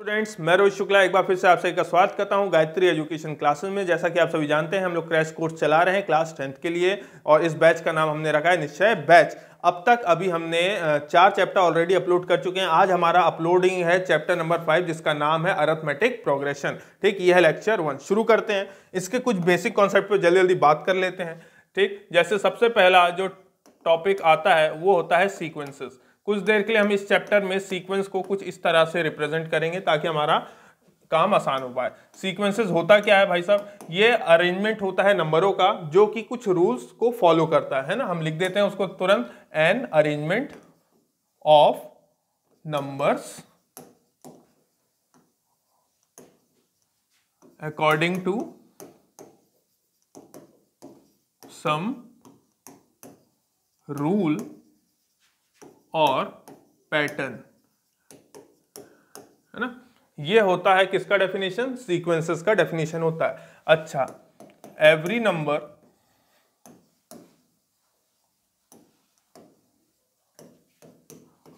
Students, मैं रोहित शुक्ला एक बार फिर से आप सभी का स्वागत करता हूं गायत्री एजुकेशन क्लासेस में। जैसा कि आप सभी जानते हैं, हम लोग क्रैश कोर्स चला रहे हैं क्लास 10th के लिए और इस बैच का नाम हमने रखा है निश्चय बैच। अब तक अभी हमने 4 चैप्टर ऑलरेडी अपलोड कर चुके हैं। आज हमारा अपलोडिंग है चैप्टर नंबर 5 जिसका नाम है अरिथमेटिक प्रोग्रेशन। ठीक, ये है लेक्चर 1। शुरू करते हैं। इसके कुछ बेसिक कॉन्सेप्ट पे जल्दी जल्दी बात कर लेते हैं। ठीक, जैसे सबसे पहला जो टॉपिक आता है वो होता है सीक्वेंसेस। कुछ देर के लिए हम इस चैप्टर में सीक्वेंस को कुछ इस तरह से रिप्रेजेंट करेंगे ताकि हमारा काम आसान हो पाए। सीक्वेंसेस होता क्या है भाई साहब? ये अरेंजमेंट होता है नंबरों का जो कि कुछ रूल्स को फॉलो करता है ना। हम लिख देते हैं उसको तुरंत, an arrangement of numbers according to some rule और पैटर्न, है ना। ये होता है किसका डेफिनेशन? सीक्वेंसेस का डेफिनेशन होता है। अच्छा, every number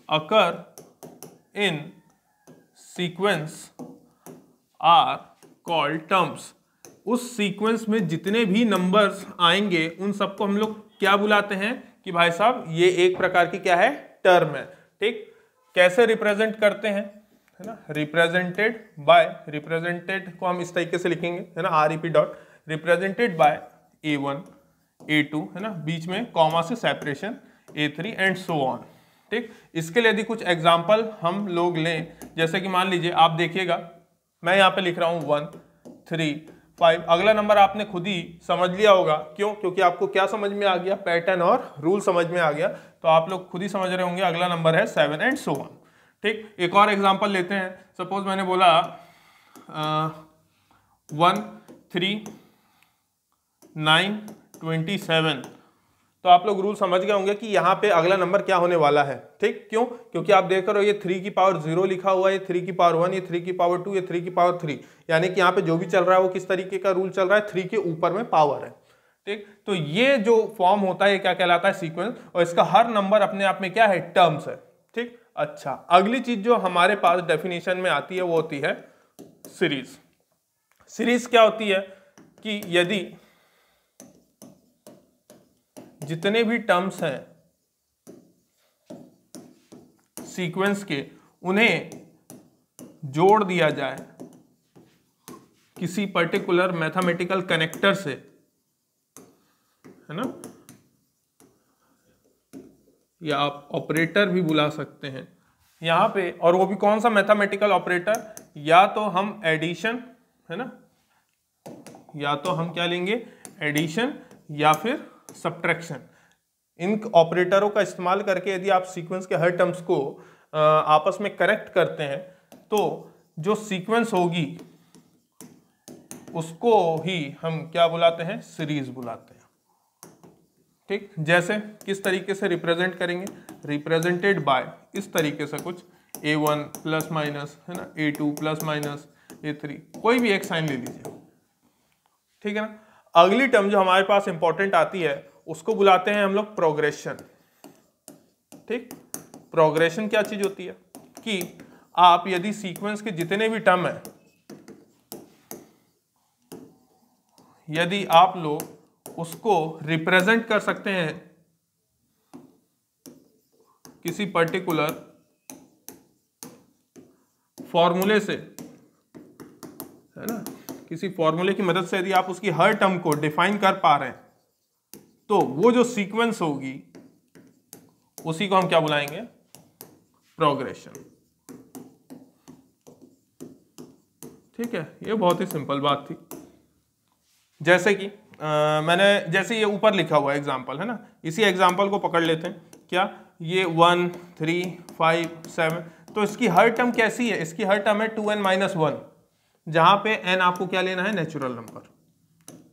occur in sequence are called terms. उस सीक्वेंस में जितने भी नंबर्स आएंगे उन सबको हम लोग क्या बुलाते हैं कि भाई साहब ये एक प्रकार की क्या है? टर्म है। ठीक, कैसे रिप्रेजेंट करते हैं, है ना? रिप्रेजेंटेड बाय, रिप्रेजेंटेड को हम इस तरीके से लिखेंगे, है ना, REP dot represented by A1 A2, है ना, बीच में कॉमा से separation A3 and so on. ठीक, इसके लिए यदि कुछ एग्जांपल हम लोग लें, जैसे कि मान लीजिए आप देखिएगा, मैं यहाँ पे लिख रहा हूँ 1 3 5। अगला नंबर आपने खुद ही समझ लिया होगा। क्यों? क्योंकि आपको क्या समझ में आ गया? पैटर्न और रूल समझ में आ गया, तो आप लोग खुद ही समझ रहे होंगे अगला नंबर है 7 एंड सो ऑन। ठीक, एक और एग्जांपल लेते हैं। सपोज मैंने बोला 1 3 9 27, तो आप लोग रूल समझ गए होंगे कि यहाँ पे अगला नंबर क्या होने वाला है। ठीक, क्यों? क्योंकि आप देख रहे हो ये 3 की पावर 0 लिखा हुआ है, ये 3 की पावर 1, ये 3 की पावर 2, ये 3 की पावर 3, यानी कि यहाँ पे जो भी चल रहा है वो किस तरीके का रूल चल रहा है? 3 के ऊपर में पावर है। ठीक, तो ये जो फॉर्म होता है ये क्या कहलाता है? सीक्वेंस। और इसका हर नंबर अपने आप में क्या है? टर्म्स है। ठीक, अच्छा, अगली चीज जो हमारे पास डेफिनेशन में आती है वो होती है सीरीज। सीरीज क्या होती है कि यदि जितने भी टर्म्स हैं सीक्वेंस के, उन्हें जोड़ दिया जाए किसी पर्टिकुलर मैथमेटिकल कनेक्टर से, है ना, या आप ऑपरेटर भी बुला सकते हैं यहाँ पे। और वो भी कौन सा मैथमेटिकल ऑपरेटर? या तो हम एडिशन, है ना, या तो हम क्या लेंगे? एडिशन या फिर सब्ट्रैक्शन। इन ऑपरेटरों का इस्तेमाल करके यदि आप सीक्वेंस के हर टर्म्स को आपस में कनेक्ट करते हैं तो जो सीक्वेंस होगी उसको ही हम क्या बुलाते हैं? सीरीज बुलाते हैं। ठीक, जैसे किस तरीके से रिप्रेजेंट करेंगे? रिप्रेजेंटेड बाय इस तरीके से कुछ A1 प्लस माइनस, है ना, A2 प्लस माइनस A3, कोई भी एक साइन ले लीजिए। ठीक है ना। अगली टर्म जो हमारे पास इंपॉर्टेंट आती है उसको बुलाते हैं हम लोग प्रोग्रेशन। ठीक, प्रोग्रेशन क्या चीज होती है कि आप यदि सीक्वेंस के जितने भी टर्म है, यदि आप लोग उसको रिप्रेजेंट कर सकते हैं किसी पर्टिकुलर फॉर्मूले से, है ना, किसी फॉर्मूले की मदद से यदि आप उसकी हर टर्म को डिफाइन कर पा रहे हैं तो वो जो सीक्वेंस होगी उसी को हम क्या बुलाएंगे? प्रोग्रेशन। ठीक है, ये बहुत ही सिंपल बात थी। जैसे कि मैंने जैसे ये ऊपर लिखा हुआ एग्जाम्पल है ना, इसी एग्जाम्पल को पकड़ लेते हैं। क्या ये 1 3 5 7, तो इसकी हर टर्म कैसी है? इसकी हर टर्म है 2n-1, जहां पे n आपको क्या लेना है? Natural number.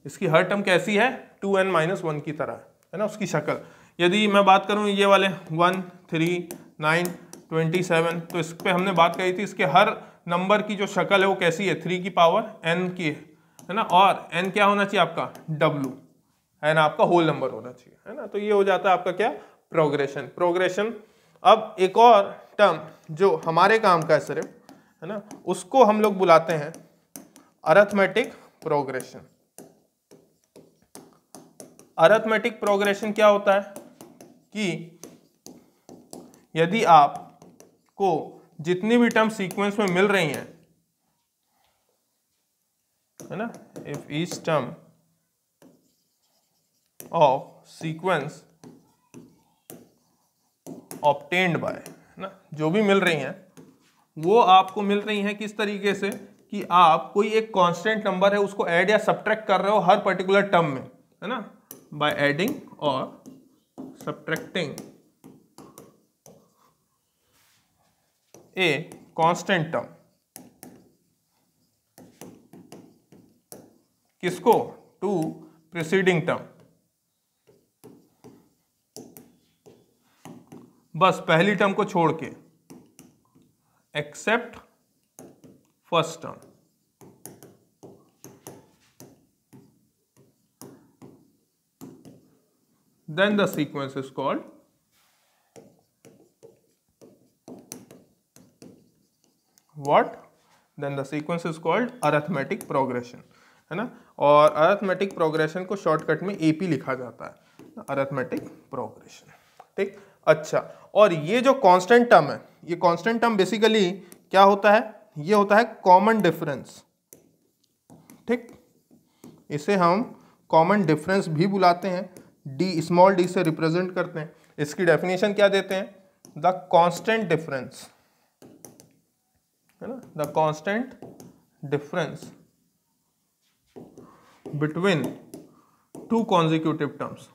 इसकी हर टर्म कैसी है? 2n-1 की तरह, है ना, उसकी शक्ल। यदि मैं बात करूं ये वाले 1 3 9 27, तो इस पे हमने बात करी थी, इसके हर नंबर की जो शक्ल है वो कैसी है? 3 की पावर n की है ना, और n क्या होना चाहिए आपका? W, है ना, आपका होल नंबर होना चाहिए, है ना। तो ये हो जाता है आपका क्या? प्रोग्रेशन। प्रोग्रेशन अब एक और टर्म जो हमारे काम का है सिर्फ, है ना, उसको हम लोग बुलाते हैं अरिथमेटिक प्रोग्रेशन। अरिथमेटिक प्रोग्रेशन क्या होता है कि यदि आपको जितनी भी टर्म सीक्वेंस में मिल रही हैं, है ना, if each term of sequence obtained by, है ना, जो भी मिल रही हैं वो आपको मिल रही हैं किस तरीके से कि आप कोई एक कांस्टेंट नंबर है उसको ऐड या सब्ट्रैक्ट कर रहे हो हर पर्टिकुलर टर्म में, है ना, बाय एडिंग और सब्ट्रैक्टिंग ए कांस्टेंट टर्म। किसको? To preceding term. बस पहली टर्म को छोड़ के, accept first term. Then the sequence is called what? Then the sequence is called arithmetic progression, है ना। और अरिथमेटिक प्रोग्रेशन को शॉर्टकट में एपी लिखा जाता है, अरिथमेटिक प्रोग्रेशन। ठीक, अच्छा, और ये जो कांस्टेंट टर्म है, ये कांस्टेंट टर्म बेसिकली क्या होता है? ये होता है कॉमन डिफरेंस। ठीक, इसे हम कॉमन डिफरेंस भी बुलाते हैं, डी स्मॉल डी से रिप्रेजेंट करते हैं। इसकी डेफिनेशन क्या देते हैं? द कांस्टेंट डिफरेंस, है ना, the constant difference between two consecutive terms,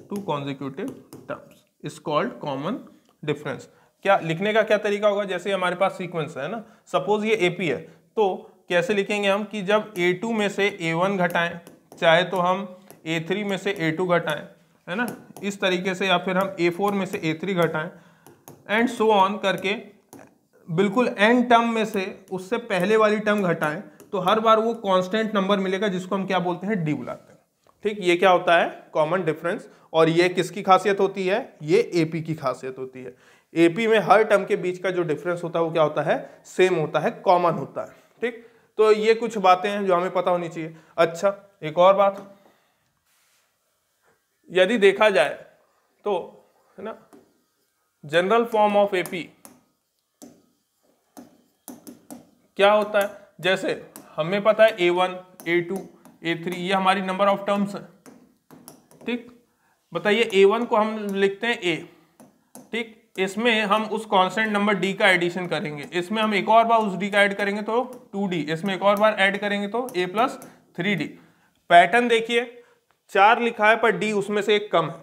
two consecutive terms is called common difference. क्या लिखने का क्या तरीका होगा? जैसे हमारे पास सीक्वेंस है ना, सपोज ये एपी है, तो कैसे लिखेंगे हम कि जब A2 में से A1 घटाएं, चाहे तो हम A3 में से A2 घटाएं, है ना, इस तरीके से, या फिर हम A4 में से A3 घटाएं, एंड सो ऑन करके बिल्कुल एन टर्म में से उससे पहले वाली टर्म घटाएं, तो हर बार वो कांस्टेंट नंबर मिलेगा जिसको हम क्या बोलते हैं? डी बुलाते हैं। ठीक, ये क्या होता है? Common difference. और ये किसकी खासियत होती है? ये एपी की खासियत होती है। एपी में हर टर्म के बीच का जो डिफरेंस होता है वो क्या होता है? सेम होता है, कॉमन होता है। ठीक, तो ये कुछ बातें हैं जो हमें पता होनी चाहिए। अच्छा, एक और बात, यदि देखा जाए तो, है ना, जनरल फॉर्म ऑफ एपी क्या होता है? जैसे हमें पता है A1, A2, A3 ये हमारी नंबर ऑफ टर्म्स है। ठीक, बताइए A1 को हम लिखते हैं A। ठीक, इसमें हम उस कांस्टेंट नंबर D का एडिशन करेंगे, इसमें हम एक और बार उस D का ऐड करेंगे तो 2D, इसमें एक और बार ऐड करेंगे तो A + 3D। पैटर्न देखिए, 4 लिखा है पर D उसमें से एक कम है,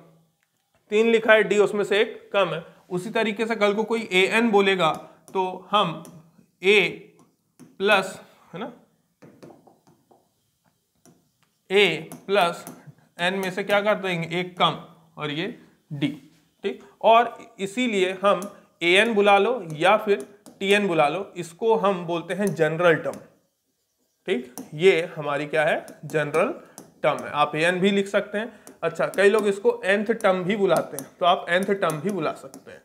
3 लिखा है D उसमें से एक कम है। उसी तरीके से कल को कोई AN बोलेगा तो हम A प्लस, है ना, A प्लस N में से क्या कर देंगे? एक कम, और ये D। ठीक, और इसीलिए हम AN बुला लो या फिर TN बुला लो, इसको हम बोलते हैं जनरल टर्म। ठीक, ये हमारी क्या है? जनरल टर्म है। आप AN भी लिख सकते हैं। अच्छा, कई लोग इसको nth टर्म भी बुलाते हैं, तो आप nth टर्म भी बुला सकते हैं।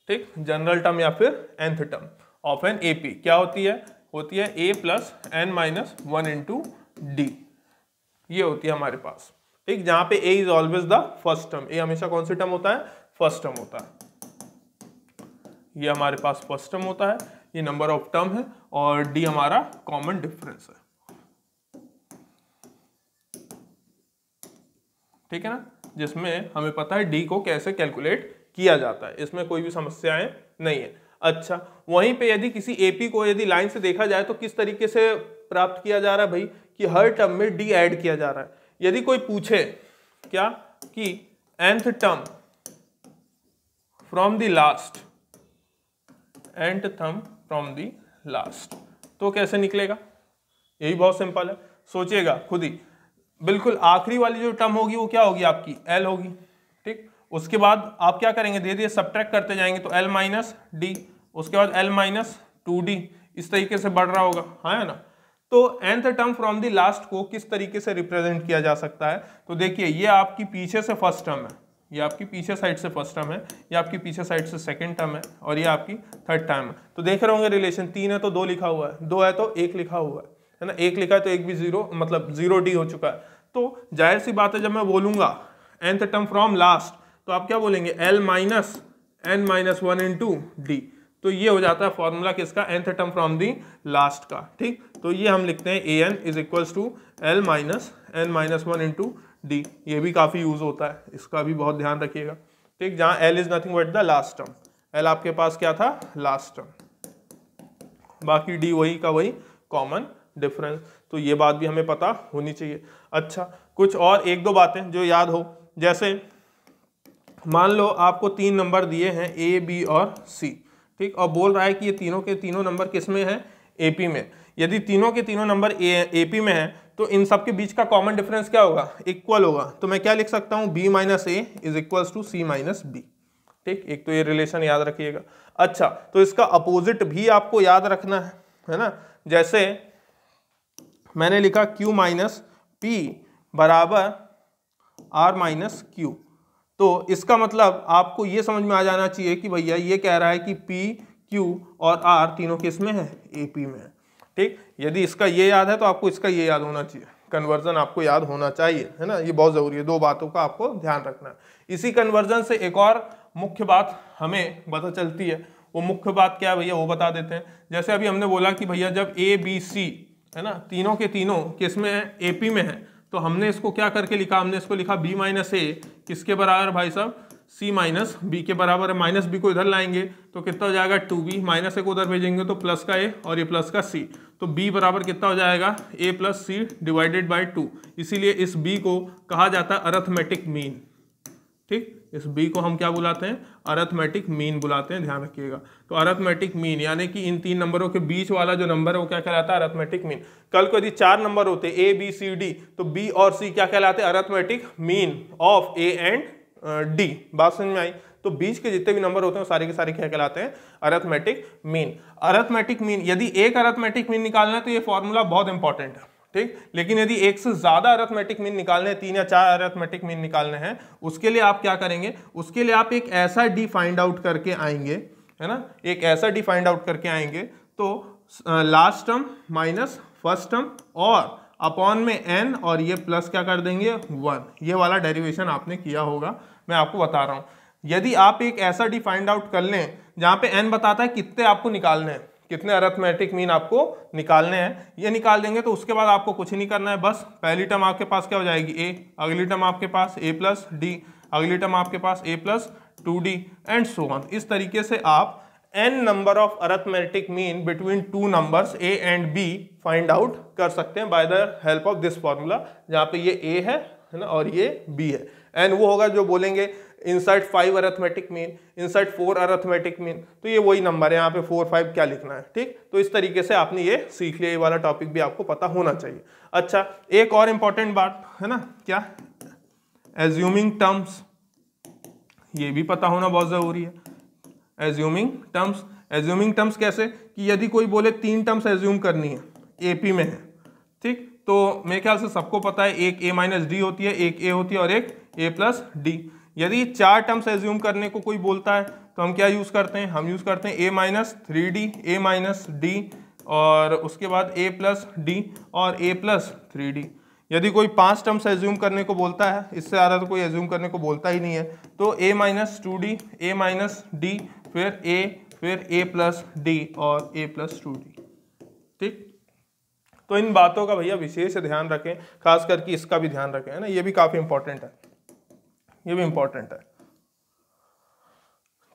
ठीक, जनरल टर्म या फिर nth term of an AP क्या होती है? होती है A + n-1 × D, ये होती है हमारे पास। ठीक, जहां पे A is always the first term. A हमेशा कौन सी टर्म होता है? फर्स्ट टर्म होता है। ये हमारे पास फर्स्ट टर्म होता है, ये नंबर ऑफ टर्म है, और D हमारा कॉमन डिफरेंस है। ठीक है ना, जिसमें हमें पता है D को कैसे कैलकुलेट किया जाता है, इसमें कोई भी समस्याएं नहीं है। अच्छा, वहीं पे यदि किसी एपी को यदि लाइन से देखा जाए तो किस तरीके से प्राप्त किया जा रहा है भाई? कि हर टर्म में D ऐड किया जा रहा है। यदि कोई पूछे क्या कि nth term from the last, nth term from the last, तो कैसे निकलेगा? यही बहुत सिंपल है, सोचिएगा खुद ही। बिल्कुल आखिरी वाली जो टर्म होगी वो क्या होगी? आपकी L होगी। ठीक, उसके बाद आप क्या करेंगे? धीरे धीरे सब्ट्रैक्ट करते जाएंगे तो L - D, उसके बाद L - 2D, इस तरीके से बढ़ रहा होगा, हाँ है ना। तो nth term from the last को किस तरीके से रिप्रेजेंट किया जा सकता है? तो देखिए, ये आपकी पीछे से फर्स्ट टर्म है, ये आपकी पीछे साइड से फर्स्ट टर्म है, ये आपकी पीछे साइड से सेकंड टर्म है, और ये आपकी थर्ड टर्म है। तो देख रहे होंगे रिलेशन, 3 है तो 2 लिखा हुआ है, 2 है तो 1 लिखा हुआ है ना, 1 लिखा है तो 1 भी 0, मतलब 0D हो चुका है। तो जाहिर सी बात है जब मैं बोलूंगा nth टर्म फ्रॉम लास्ट, तो आप क्या बोलेंगे, L minus n minus 1 into d. तो ये हो जाता है फॉर्मूला किसका, nth term from the last का। ठीक, तो ये हम लिखते हैं an is equals to L minus n minus 1 into d. ये भी काफ़ी यूज होता है, इसका भी बहुत ध्यान रखिएगा। ठीक, जहाँ L is nothing but the last term, L आपके पास क्या था, लास्ट टर्म, बाकी D वही का वही कॉमन डिफरेंस। तो ये बात भी हमें पता होनी चाहिए। अच्छा, कुछ और एक दो बातें जो याद हो, जैसे मान लो आपको 3 नंबर दिए हैं A, B और C, ठीक, और बोल रहा है कि ये तीनों के तीनों नंबर किस में है, AP में। यदि तीनों के तीनों नंबर AP में है तो इन सब के बीच का कॉमन डिफरेंस क्या होगा, इक्वल होगा। तो मैं क्या लिख सकता हूँ, B minus A is equals to C minus B। ठीक, एक तो ये रिलेशन याद रखिएगा। अच्छा, तो इसका अपोजिट भी आपको याद रखना है ना। जैसे मैंने लिखा Q माइनस P बराबर R माइनस Q, तो इसका मतलब आपको ये समझ में आ जाना चाहिए कि भैया ये कह रहा है कि P, Q और R तीनों किस में है, AP में है। ठीक, यदि इसका ये याद है तो आपको इसका ये याद होना चाहिए, कन्वर्जन आपको याद होना चाहिए, है ना, ये बहुत जरूरी है। 2 बातों का आपको ध्यान रखना है। इसी कन्वर्जन से एक और मुख्य बात हमें पता चलती है, वो मुख्य बात क्या है भैया, वो बता देते हैं। जैसे अभी हमने बोला कि भैया जब ABC है ना, तीनों के तीनों किस में है, AP में है, तो हमने इसको क्या करके लिखा, हमने इसको लिखा B माइनस A किसके बराबर भाई साहब, C माइनस B के बराबर है। माइनस B को इधर लाएंगे तो कितना हो जाएगा 2B, माइनस A को उधर भेजेंगे तो प्लस का A और ये प्लस का C, तो B बराबर कितना हो जाएगा, A plus C divided by 2। इसीलिए इस B को कहा जाता है अरिथमेटिक मीन। ठीक, इस B को हम क्या बुलाते हैं, अरिथमेटिक मीन बुलाते हैं, ध्यान रखिएगा। तो अरिथमेटिक मीन यानी कि इन 3 नंबरों के बीच वाला जो नंबर है वो क्या कहलाता है, अरिथमेटिक मीन। कल को यदि 4 नंबर होते A, B, C, D, तो B और C क्या कहलाते हैं, arithmetic mean of A and D। बात समझ में आई। तो बीच के जितने भी नंबर होते हैं वो सारे के सारे क्या कहलाते हैं, अरिथमेटिक मीन। अरिथमेटिक मीन, यदि एक अरिथमेटिक मीन निकालना है तो ये फॉर्मूला बहुत इंपॉर्टेंट है। ठीक, लेकिन यदि एक से ज्यादा अरिथमेटिक मीन निकालने हैं, 3 या 4 अरिथमेटिक मीन निकालने हैं, उसके लिए आप क्या करेंगे, उसके लिए आप एक ऐसा डी फाइंड आउट करके आएंगे, है ना, एक ऐसा डी फाइंड आउट करके आएंगे। तो last term minus first term और अपॉन में n और ये प्लस क्या कर देंगे 1। ये वाला डेरिवेशन आपने किया होगा, मैं आपको बता रहा हूं। यदि आप एक ऐसा डी फाइंड आउट कर लें जहां पे n बताता है कितने आपको निकालने हैं, कितने अरिथमेटिक मीन आपको निकालने हैं, ये निकाल देंगे तो उसके बाद आपको कुछ नहीं करना है, बस पहली टर्म आपके पास क्या हो जाएगी a, अगली टर्म आपके पास a प्लस डी, अगली टर्म आपके पास a plus 2d and so on. इस तरीके से आप n number of arithmetic mean between 2 numbers a and b find out कर सकते हैं by the help of this formula, जहाँ पे ये a है ना, और ये b है। एंड वो होगा जो बोलेंगे inside 5 arithmetic mean, inside 4 arithmetic mean, तो ये वही नंबर है, यहाँ पे 4, 5 क्या लिखना है। ठीक, तो इस तरीके से आपने ये सीख लिया, ये वाला टॉपिक भी आपको पता होना चाहिए। अच्छा, एक और इंपॉर्टेंट बात है ना, क्या, एज्यूमिंग टर्म्स, ये भी पता होना बहुत जरूरी है। एज्यूमिंग टर्म्स, एज्यूमिंग टर्म्स कैसे, कि यदि कोई बोले 3 टर्म्स एज्यूम करनी है, AP में है, ठीक, तो मेरे ख्याल से सबको पता है, एक A माइनस डी होती है, एक A होती है और एक A प्लस डी। यदि 4 टर्म्स एज्यूम करने को कोई बोलता है तो हम क्या यूज करते हैं, हम यूज करते हैं A minus 3D, A minus D और उसके बाद A प्लस D और A प्लस 3D। यदि कोई 5 टर्म्स एज्यूम करने को बोलता है, इससे ज़्यादा तो कोई एज्यूम करने को बोलता ही नहीं है, तो A minus 2D, A minus D, फिर A, फिर A प्लस D और A प्लस 2D। ठीक, तो इन बातों का भैया विशेष ध्यान रखें, खास करके इसका भी ध्यान रखें, है ना, ये भी काफी इंपॉर्टेंट है, ये भी इंपॉर्टेंट है।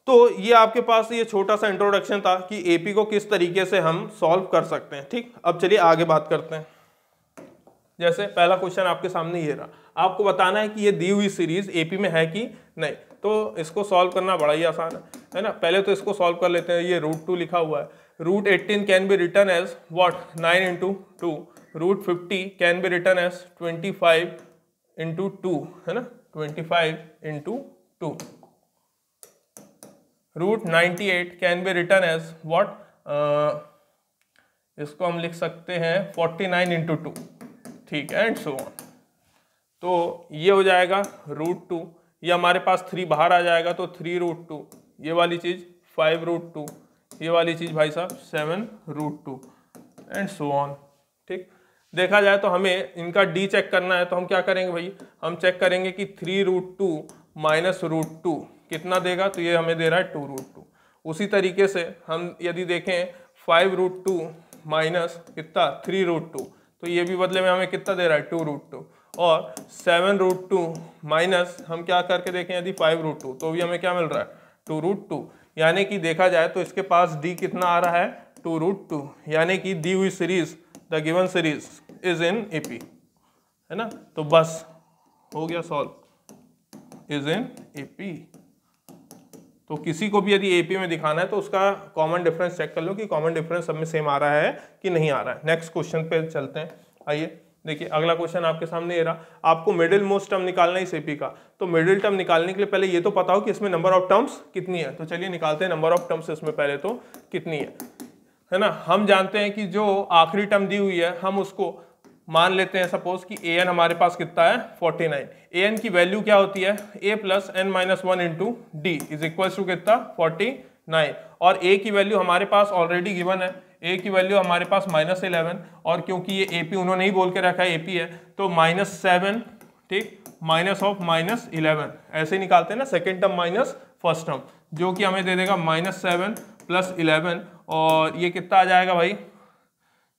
तो ये आपके पास ये छोटा सा इंट्रोडक्शन था कि एपी को किस तरीके से हम सॉल्व कर सकते हैं। ठीक, अब चलिए आगे बात करते हैं। जैसे पहला क्वेश्चन आपके सामने ये रहा, आपको बताना है कि ये दी हुई सीरीज एपी में है कि नहीं। तो इसको सॉल्व करना बड़ा ही आसान है ना। पहले तो इसको सॉल्व कर लेते हैं। ये √2 लिखा हुआ है, √18 can be written as what 9 into 2, √50 can be written as 25 into 2, है ना, 25 into 2, √98 can be written as what, इसको हम लिख सकते हैं 49 इंटू 2, ठीक है, एंड सो ऑन। तो ये हो जाएगा √2, ये हमारे पास 3 बाहर आ जाएगा तो 3√2, ये वाली चीज़ 5√2, ये वाली चीज़ भाई साहब 7√2 एंड सो ऑन। ठीक, देखा जाए तो हमें इनका डी चेक करना है, तो हम क्या करेंगे भाई, हम चेक करेंगे कि 3√2 माइनस √2 कितना देगा, तो ये हमें दे रहा है 2√2। उसी तरीके से हम यदि देखें 5√2 माइनस कितना 3√2, तो ये भी बदले में हमें कितना दे रहा है 2√2। और 7√2 माइनस हम क्या करके देखें यदि 5√2, तो भी हमें क्या मिल रहा है 2√2। यानी कि देखा जाए तो इसके पास डी कितना आ रहा है 2√2, यानी कि दी हुई series, the given series is in AP, है ना। तो बस हो गया सॉल्व, इज इन एपी। तो किसी को भी यदि एपी में दिखाना है तो उसका कॉमन डिफरेंस चेक कर लो कि कॉमन डिफरेंस सब में सेम आ रहा है कि नहीं आ रहा है। नेक्स्ट क्वेश्चन पे चलते हैं। आइए देखिए अगला क्वेश्चन आपके सामने ये रहा, आपको मिडिल मोस्ट टर्म निकालना है इस एपी का। तो मिडिल टर्म निकालने के लिए पहले ये तो पता हो कि इसमें नंबर ऑफ टर्म्स कितनी है। तो चलिए निकालते हैं नंबर ऑफ टर्म्स इसमें पहले तो कितनी है ना। हम जानते हैं कि जो आखिरी टर्म दी हुई है हम उसको मान लेते हैं सपोज कि an हमारे पास कितना है 49। an की वैल्यू क्या होती है a plus n minus 1 into d is equal to कितना 49। और a की वैल्यू हमारे पास ऑलरेडी गिवन है, a की वैल्यू हमारे पास -11, और क्योंकि ये AP उन्होंने ही बोल के रखा है AP है तो -7, ठीक, माइनस ऑफ -11 ऐसे निकालते हैं ना, second term minus first term, जो कि हमें दे देगा -7 प्लस 11, और ये कितना आ जाएगा भाई,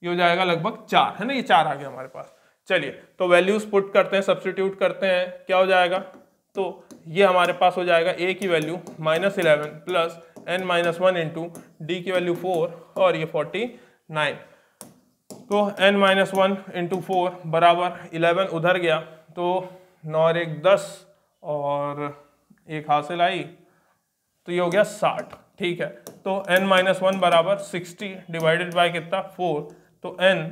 ये हो जाएगा लगभग 4, है ना, ये 4 आ गया हमारे पास। चलिए तो वैल्यूज पुट करते हैं, सब्स्टिट्यूट करते हैं, क्या हो जाएगा, तो ये हमारे पास हो जाएगा a की value -11 plus n minus 1 into D की वैल्यू 4 और ये 49। तो n माइनस 1 इंटू 4 बराबर 11 उधर गया, तो 9 और 1 10 और 1 हासिल आई, तो ये हो गया 60। ठीक है, तो n माइनस 1 बराबर 60 डिवाइडेड बाय कितना 4, तो n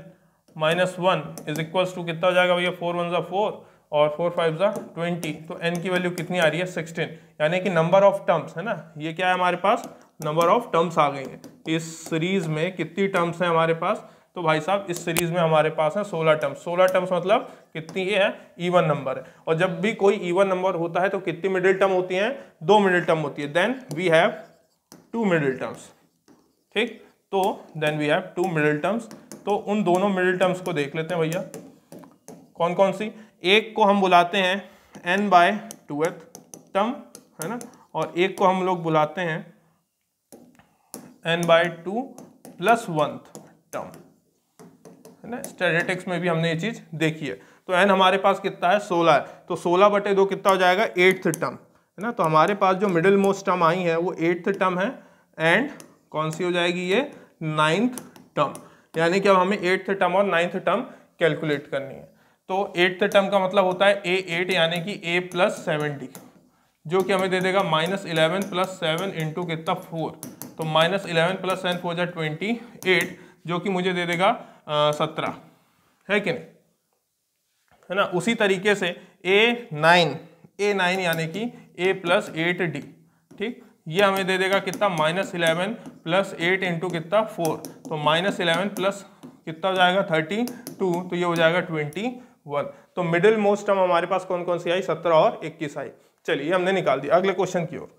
minus 1 is equals to कितना हो जाएगा भैया, 4 1 ज़ा 4 और 4 5 ज़ा 20। तो n की वैल्यू कितनी आ रही है 16, यानी कि नंबर ऑफ टर्म्स, है ना, ये क्या है हमारे पास नंबर ऑफ टर्म्स आ गई है। इस सीरीज में कितनी टर्म्स हैं हमारे पास, तो भाई साहब इस सीरीज में हमारे पास है 16 टर्म्स। 16 टर्म्स मतलब कितनी है, इवन नंबर है। और जब भी कोई इवन नंबर होता है तो कितनी मिडिल टर्म होती हैं, 2 मिडिल टर्म होती है। Then we have 2 middle terms, ठीक, तो then we have 2 middle terms. तो उन दोनों मिडिल टर्म्स को देख लेते हैं भैया, कौन कौन सी। एक को हम बुलाते हैं n/2th टर्म, है ना, और एक को हम लोग बुलाते हैं n/2 + 1th टर्म, है ना। स्टैटिस्टिक्स में भी हमने ये चीज देखी है। तो n हमारे पास कितना है 16 है, तो 16/2 कितना हो जाएगा 8th टर्म, है ना। तो हमारे पास जो मिडिल मोस्ट टर्म आई है वो 8th टर्म है, एंड कौन सी हो जाएगी ये 9th टर्म, यानी कि अब हमें 8th टर्म और 9th टर्म कैलकुलेट करनी है। तो 8th टर्म का मतलब होता है a8 यानी कि a + 7d, जो कि हमें दे देगा -11 + 7 इंटू कितना 4, तो -11 + 7 हो जाए 28, जो कि मुझे दे देगा 17, है कि नहीं, है ना। उसी तरीके से a9 यानी कि a + 8d, ठीक, ये हमें दे देगा कितना -11 + 8 इंटू कितना 4, तो -11 प्लस कितना हो जाएगा 32, तो ये हो जाएगा 21। तो मिडिल मोस्ट टर्म हमारे पास कौन कौन सी आई, 17 और 21 आई। चलिए हमने निकाल दिया। अगले क्वेश्चन की ओर,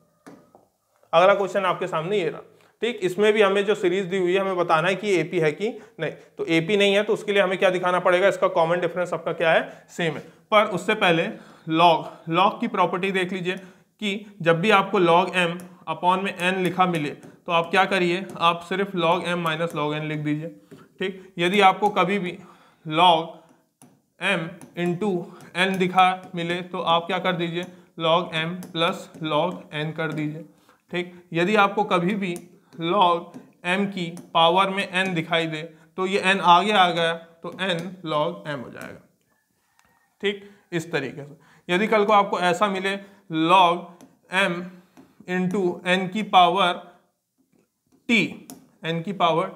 अगला क्वेश्चन आपके सामने ये रहा, ठीक, इसमें भी हमें जो सीरीज दी हुई है हमें बताना है कि एपी है कि नहीं। तो एपी नहीं है तो उसके लिए हमें क्या दिखाना पड़ेगा, इसका कॉमन डिफरेंस आपका क्या है, सेम है। पर उससे पहले लॉग की प्रॉपर्टी देख लीजिए कि जब भी आपको log m अपॉन में n लिखा मिले तो आप क्या करिए, आप सिर्फ log m - log n लिख दीजिए, ठीक। यदि आपको कभी भी log m इंटू n दिखा मिले तो आप क्या कर दीजिए, log m + log n कर दीजिए, ठीक। यदि आपको कभी भी log m की पावर में n दिखाई दे तो ये n आगे आ गया तो n log m हो जाएगा, ठीक, इस तरीके से। यदि कल को आपको ऐसा मिले log m इंटू n की पावर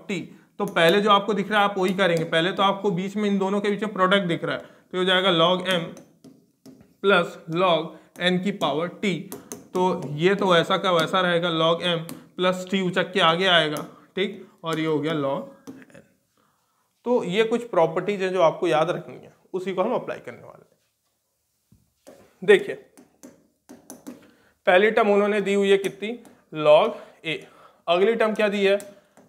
t, तो पहले जो आपको दिख रहा है आप वही करेंगे। पहले तो आपको बीच में इन दोनों के बीच में प्रोडक्ट दिख रहा है, तो हो जाएगा log m + log n की पावर t, तो ये तो वैसा का वैसा रहेगा, log m + t उचक के आगे आएगा, ठीक, और ये हो गया log n। तो ये कुछ प्रॉपर्टीज हैं जो आपको याद रखनी है, उसी को हम अप्लाई करने वाले हैं। देखिए पहली टर्म उन्होंने दी हुई है कितनी, लॉग ए, अगली टर्म क्या दी है,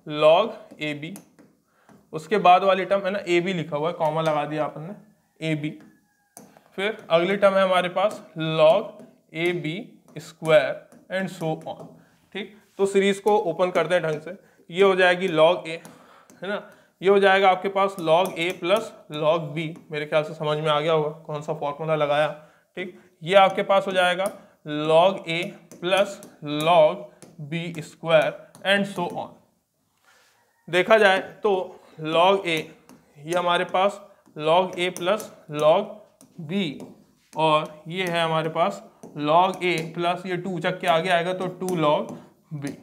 लॉग ए बी, उसके बाद वाली टर्म है ना ए बी लिखा हुआ है, कॉमा लगा दिया आपने, ए बी, फिर अगली टर्म है हमारे पास log a b square and so on. ठीक, तो सीरीज को ओपन कर दें ढंग से, ये हो जाएगी लॉग ए, है ना, ये हो जाएगा आपके पास log a plus log B, मेरे ख्याल से समझ में आ गया होगा कौन सा फॉर्मूला लगाया। ठीक, ये आपके पास हो जाएगा log a plus log b square and so on. देखा जाए तो लॉग ए, ये हमारे पास log a plus log b, और ये है हमारे पास लॉग ए प्लस ये 2 चक के आगे आएगा तो 2 log b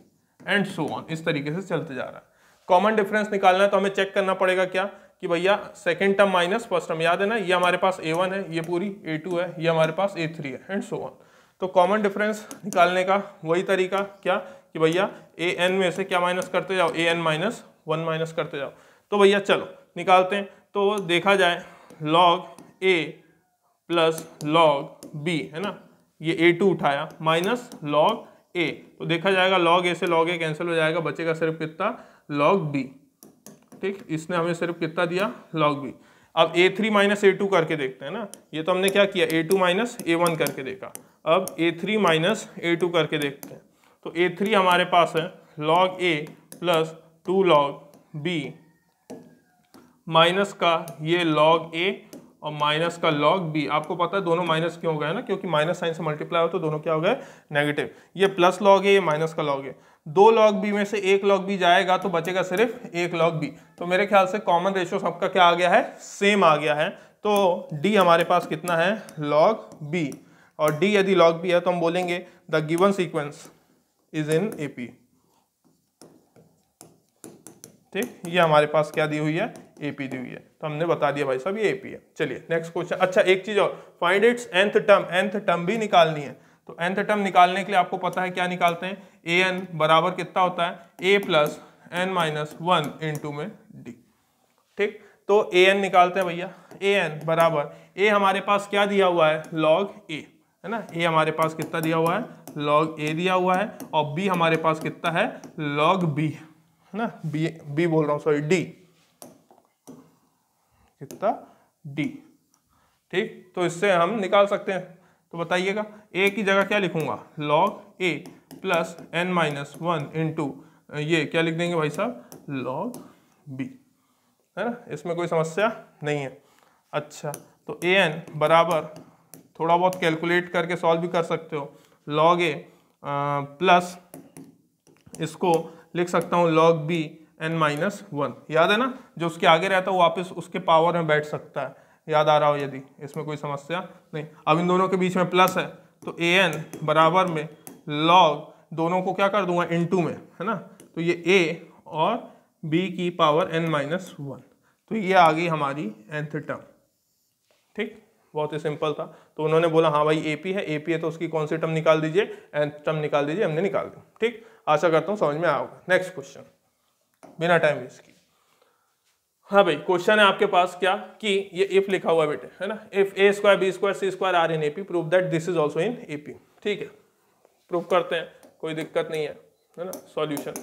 and so on, इस तरीके से चलते जा रहा है। कॉमन डिफरेंस निकालना है तो हमें चेक करना पड़ेगा क्या कि भैया second term minus first term, याद है ना, ये हमारे पास a1 है, ये पूरी a2 है, ये हमारे पास a3 है एंड सो ऑन। तो कॉमन डिफरेंस निकालने का वही तरीका क्या कि भैया an में से क्या माइनस करते जाओ, an माइनस 1 माइनस करते जाओ। तो भैया चलो निकालते हैं। तो देखा जाए log a plus log b, है ना, ये a2 उठाया माइनस लॉग a, तो देखा जाएगा लॉग a से लॉग a कैंसिल हो जाएगा, बचेगा सिर्फ कितना, लॉग b। ठीक, इसने हमें सिर्फ कितना दिया, लॉग b। अब a3 माइनस a2 करके देखते हैं ना, ये तो हमने क्या किया, a2 माइनस a1 करके देखा, अब a3 माइनस a2 करके देखते हैं। तो a3 हमारे पास है log a plus 2 log b minus का ये log a और माइनस का log b। आपको पता है दोनों माइनस क्यों हो गए ना, क्योंकि माइनस साइन से मल्टीप्लाई हो तो दोनों क्या हो गए, नेगेटिव। ये प्लस log a, ये माइनस का log a, 2 log b में से 1 log b जाएगा तो बचेगा सिर्फ 1 log b। तो मेरे ख्याल से कॉमन रेशियो सबका क्या आ गया है, सेम आ गया है। तो d हमारे पास कितना है, log b, और d यदि log b है तो हम बोलेंगे the given sequence is in AP। ठीक, ये हमारे पास क्या दी हुई है, AP दी हुई है, तो हमने बता दिया भाई साहब ये AP है। चलिए नेक्स्ट क्वेश्चन। अच्छा एक चीज और, find its nth term, nth term भी निकालनी है। तो nth टर्म निकालने के लिए आपको पता है क्या निकालते हैं, an बराबर कितना होता है, a plus n minus 1 into में d। ठीक, तो an निकालते हैं भैया, an बराबर, a हमारे पास क्या दिया हुआ है, log a, है ना, a हमारे पास कितना दिया हुआ है, log a दिया हुआ है, और b हमारे पास कितना है, log b, है ना, b बोल रहा हूँ सॉरी, d कितना, d। ठीक, तो इससे हम निकाल सकते हैं। तो बताइएगा a की जगह क्या लिखूंगा, log a plus n minus 1 into ये क्या लिख देंगे भाई साहब, log b, है ना, इसमें कोई समस्या नहीं है। अच्छा, तो an बराबर, थोड़ा बहुत कैलकुलेट करके सॉल्व भी कर सकते हो, log a प्लस इसको लिख सकता हूँ log b n माइनस 1, याद है ना, जो उसके आगे रहता है वो वापस उसके पावर में बैठ सकता है, याद आ रहा हो यदि, इसमें कोई समस्या नहीं। अब इन दोनों के बीच में प्लस है तो an बराबर में log, दोनों को क्या कर दूंगा, इनटू में, है ना, तो ये a और b की पावर n माइनस 1, तो ये आ गई हमारी nth टर्म। ठीक, बहुत ही सिंपल था। तो उन्होंने बोला हाँ भाई AP है तो उसकी कौन सी टर्म निकाल दीजिए, nth टर्म निकाल दीजिए, हमने निकाल दी। ठीक, आशा करता हूँ समझ में आया होगा। नेक्स्ट क्वेश्चन, बिना टाइम वेस्ट किए। हाँ भाई, क्वेश्चन है आपके पास क्या कि ये इफ लिखा हुआ बेटे, है ना, if a square b square c square are in AP, prove that this is also in AP। ठीक है, प्रूव करते हैं, कोई दिक्कत नहीं है ना। सॉल्यूशन,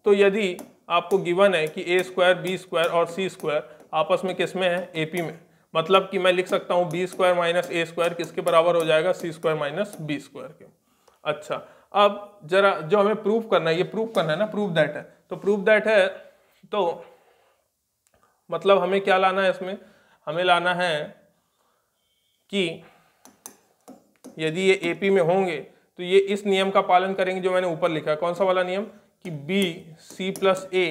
तो यदि आपको गिवन है कि a स्क्वायर b स्क्वायर और c स्क्वायर आपस में किस में है, AP में, मतलब कि मैं लिख सकता हूँ b square minus a square किसके बराबर हो जाएगा, c square minus b square के। अच्छा, अब जरा जो हमें प्रूव करना है, ये प्रूव करना है ना, प्रूव दैट है, तो प्रूव दैट है तो मतलब हमें क्या लाना है इसमें, हमें लाना है कि यदि ये AP में होंगे तो ये इस नियम का पालन करेंगे जो मैंने ऊपर लिखा है। कौन सा वाला नियम, कि b c plus a